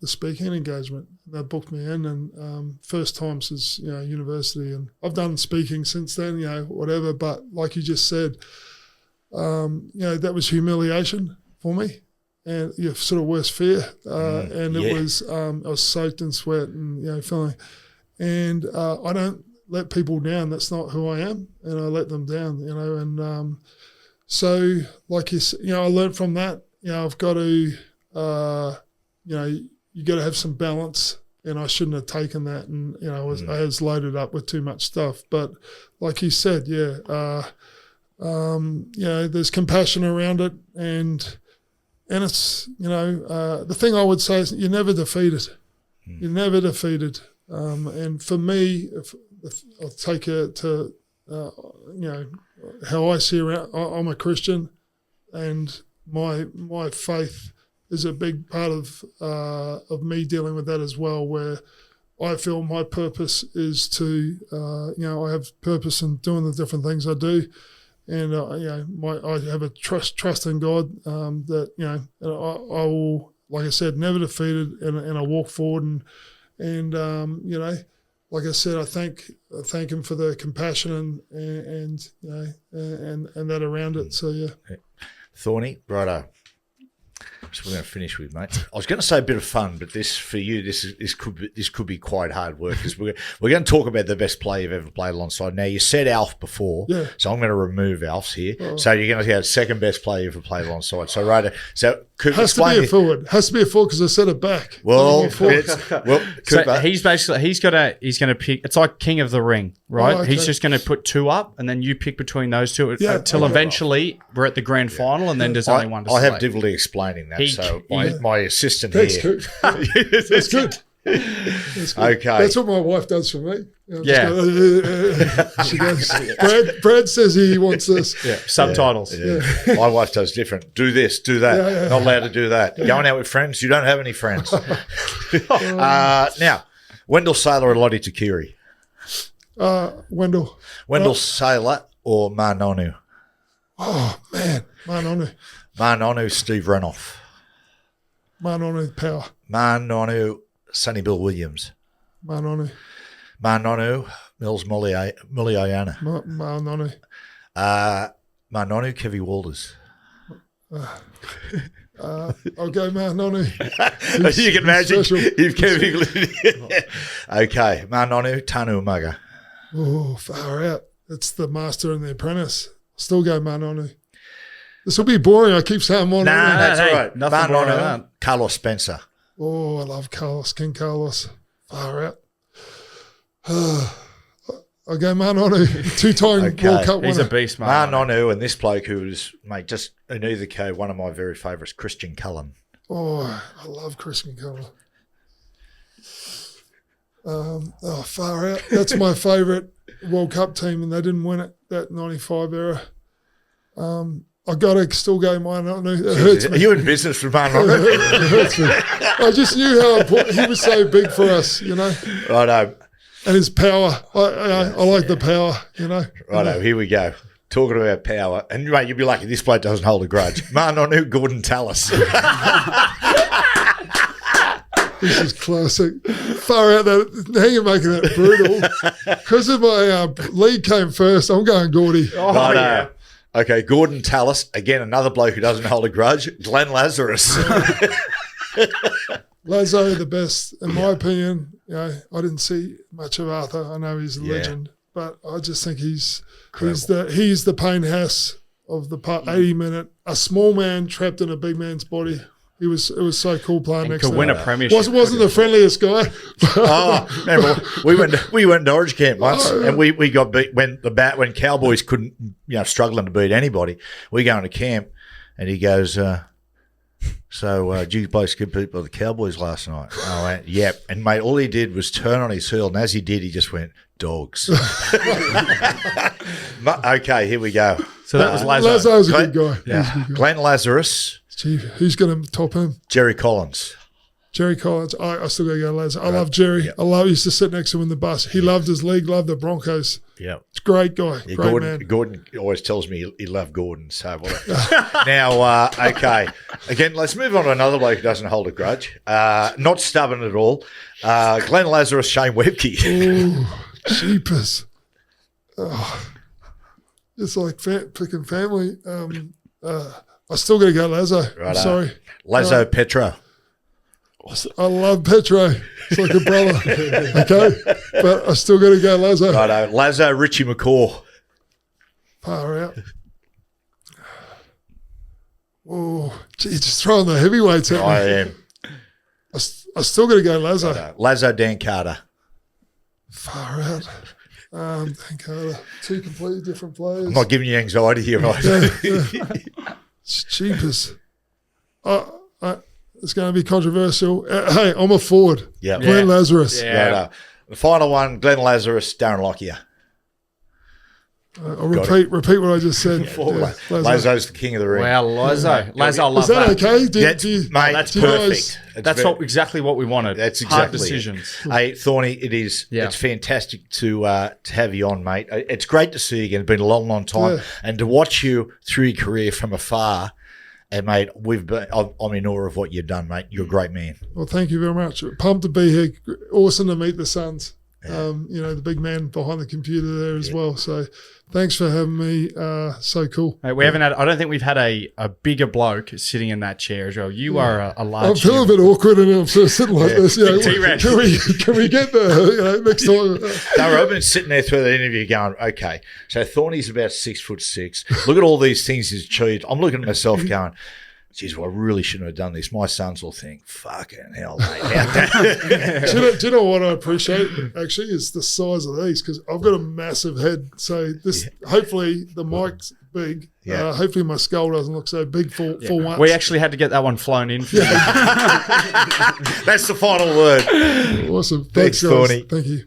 speaking engagement. They booked me in, and first time since university, and I've done speaking since then, whatever. But like you just said, that was humiliation for me, and your sort of worst fear. And it was I was soaked in sweat and feeling, and I don't let people down. That's not who I am, and I let them down. And so like I learned from that. I've got to. You got to have some balance, and I shouldn't have taken that. And I was loaded up with too much stuff. But like you said, there's compassion around it, and it's the thing I would say is you're never defeated. You're never defeated. And for me, if I'll take it to how I see around. I'm a Christian, and my faith is a big part of me dealing with that as well, where I feel my purpose is to, I have purpose in doing the different things I do, and I have a trust in God that I will, like I said, never defeated, and I walk forward, and like I said, I thank Him for the compassion and that around it. So yeah, Thorny, righto. So we're going to finish with, mate. I was going to say a bit of fun, but this for you, this could be quite hard work, because we're going to talk about the best player you've ever played alongside. Now, you said Alf before, so I'm going to remove Alf's here. So you're going to get second best player you've ever played alongside. So right, so Has to be a forward. Has to be a forward because I set it back. Well, Forward. So Cooper, he's going to pick. It's like King of the Ring, right? Oh, okay. He's just going to put 2 up, and then you pick between those 2 Yeah, until okay. eventually we're at the grand final, and then there's only one to I have select. difficulty explaining that. He- So my assistant Thanks, here. Coop. That's good. That's good. Okay. That's what my wife does for me. I'm just Yeah. going, she goes, Brad says he wants this. Yeah, subtitles. Yeah. My wife does different. Do this, do that. Yeah. Not allowed to do that. Going out with friends, you don't have any friends. Now, Wendell Sailor or Lottie Takiri? Wendell. Wendell Sailor or Manonu? Oh, man. Manonu. Manonu, Steve Renoff. Manonu power. Manonu, Sonny Bill Williams. Manonu. Manonu, Mills Muliayana. Manonu. Manonu, Kevy Walters. I'll go Manonu. You can imagine special. if Kevy. Okay, Manonu, Tanu Umaga. Oh, far out. It's the master and the apprentice. Still go Manonu. This will be boring. I keep saying Manonu. Nah, that's hey, all right. nothing wrong with Manonu, that. Carlos Spencer. Oh, I love Carlos. King Carlos. Far out. I'll go Manonu. 2-time Okay. World Cup He's a winner. beast, man. Manonu and this bloke who was, mate, just in either code, one of my very favourites, Christian Cullen. Oh, I love Christian Cullen. Far out. That's my favourite World Cup team, and they didn't win it, that 95 era. I got to still go Manonu. It hurts Are me. you in business with Manonu? It hurts me. I just knew how important he was so big for us, you know, Righto, and his power. I like the power, you know. righto, here we go. Talking about power. And, mate, you'd be lucky this bloke doesn't hold a grudge. Manonu, Gordon Tallis. This is classic. Far out that. Now you're making it brutal. Because of my league came first, I'm going Gordy. Oh, Righto. yeah. Okay, Gordon Tallis. Again, another bloke who doesn't hold a grudge. Glenn Lazarus. Lazo, the best, in my opinion. You know, I didn't see much of Arthur. I know he's a legend, but I just think he's the Payne Haas of the 80-minute. A small man trapped in a big man's body. It was so cool playing And next could to win him. a premiership. Wasn't the friendliest guy. Oh, remember we went to Orange Camp once, and we got beat when Cowboys couldn't, struggling to beat anybody. We go into camp, and he goes, "So, did you boys get beat by the Cowboys last night?" I went, "Yep." And mate, all he did was turn on his heel, and as he did, he just went, "Dogs." Okay, here we go. So that was Lazo. Lazo's a good guy. Yeah. He's a good guy. Glenn Lazarus, Gee, who's going to top him? Jerry Collins. Jerry Collins. I still got to go Lazo. I love Jerry. Yep. I used to sit next to him in the bus. He loved his league, loved the Broncos. Yeah. It's a great guy. Yeah, Great man. Gordon always tells me he loved Gordon. So now, okay. Again, let's move on to another bloke who doesn't hold a grudge. Not stubborn at all. Glenn Lazarus, Shane Webke. Ooh, jeepers. Oh, it's like picking family. I still got to go Lazo. I'm Righto. sorry. Lazo Petra. I love Petro. It's like a brother. Okay? But I still got to go Lazo. Righto. Lazo Richie McCaw. Far out. Oh, gee, just throwing the heavyweights at me. I am. I still got to go Lazo. Righto. Lazo Dan Carter. Far out. Thank God. 2 completely different players. I'm not giving you anxiety here, right? It's cheapest. It's going to be controversial. Hey, I'm a forward. Yeah. Glenn Lazarus. Yeah. Righto. The final one, Glenn Lazarus, Darren Lockyer. I'll repeat what I just said. Lazo. Lazo. Lazo's the king of the ring. Wow, Lazo. Lazo, I love Is that okay? That's, mate, that's do you guys- perfect. That's exactly what we wanted. That's Hard exactly it. decisions. Hey, Thorny, it is. Yeah. It's fantastic to have you on, mate. It's great to see you again. It's been a long, long time, Yeah. and to watch you through your career from afar. And mate, I'm in awe of what you've done, mate. You're a great man. Well, thank you very much. Pumped to be here. Awesome to meet the Suns. The big man behind the computer there as well. So thanks for having me. So cool. Mate, we haven't had. I don't think we've had a bigger bloke sitting in that chair as well. You are a large. I'm feeling a bit awkward and I'm sort of sitting like this. You know, T-Rex. can we get the next time? I've been sitting there through the interview going, okay, so Thorny's about 6'6". Look at all these things he's achieved. I'm looking at myself going, geez, well, I really shouldn't have done this. My sons will think, fucking hell, mate. How'd that? Do you know what I appreciate, actually, is the size of these, because I've got a massive head. So this, hopefully the mic's big. Yeah. Hopefully my skull doesn't look so big for once. We actually had to get that one flown in. For you. That's the final word. Awesome. Thanks, guys. Thorny. Thank you.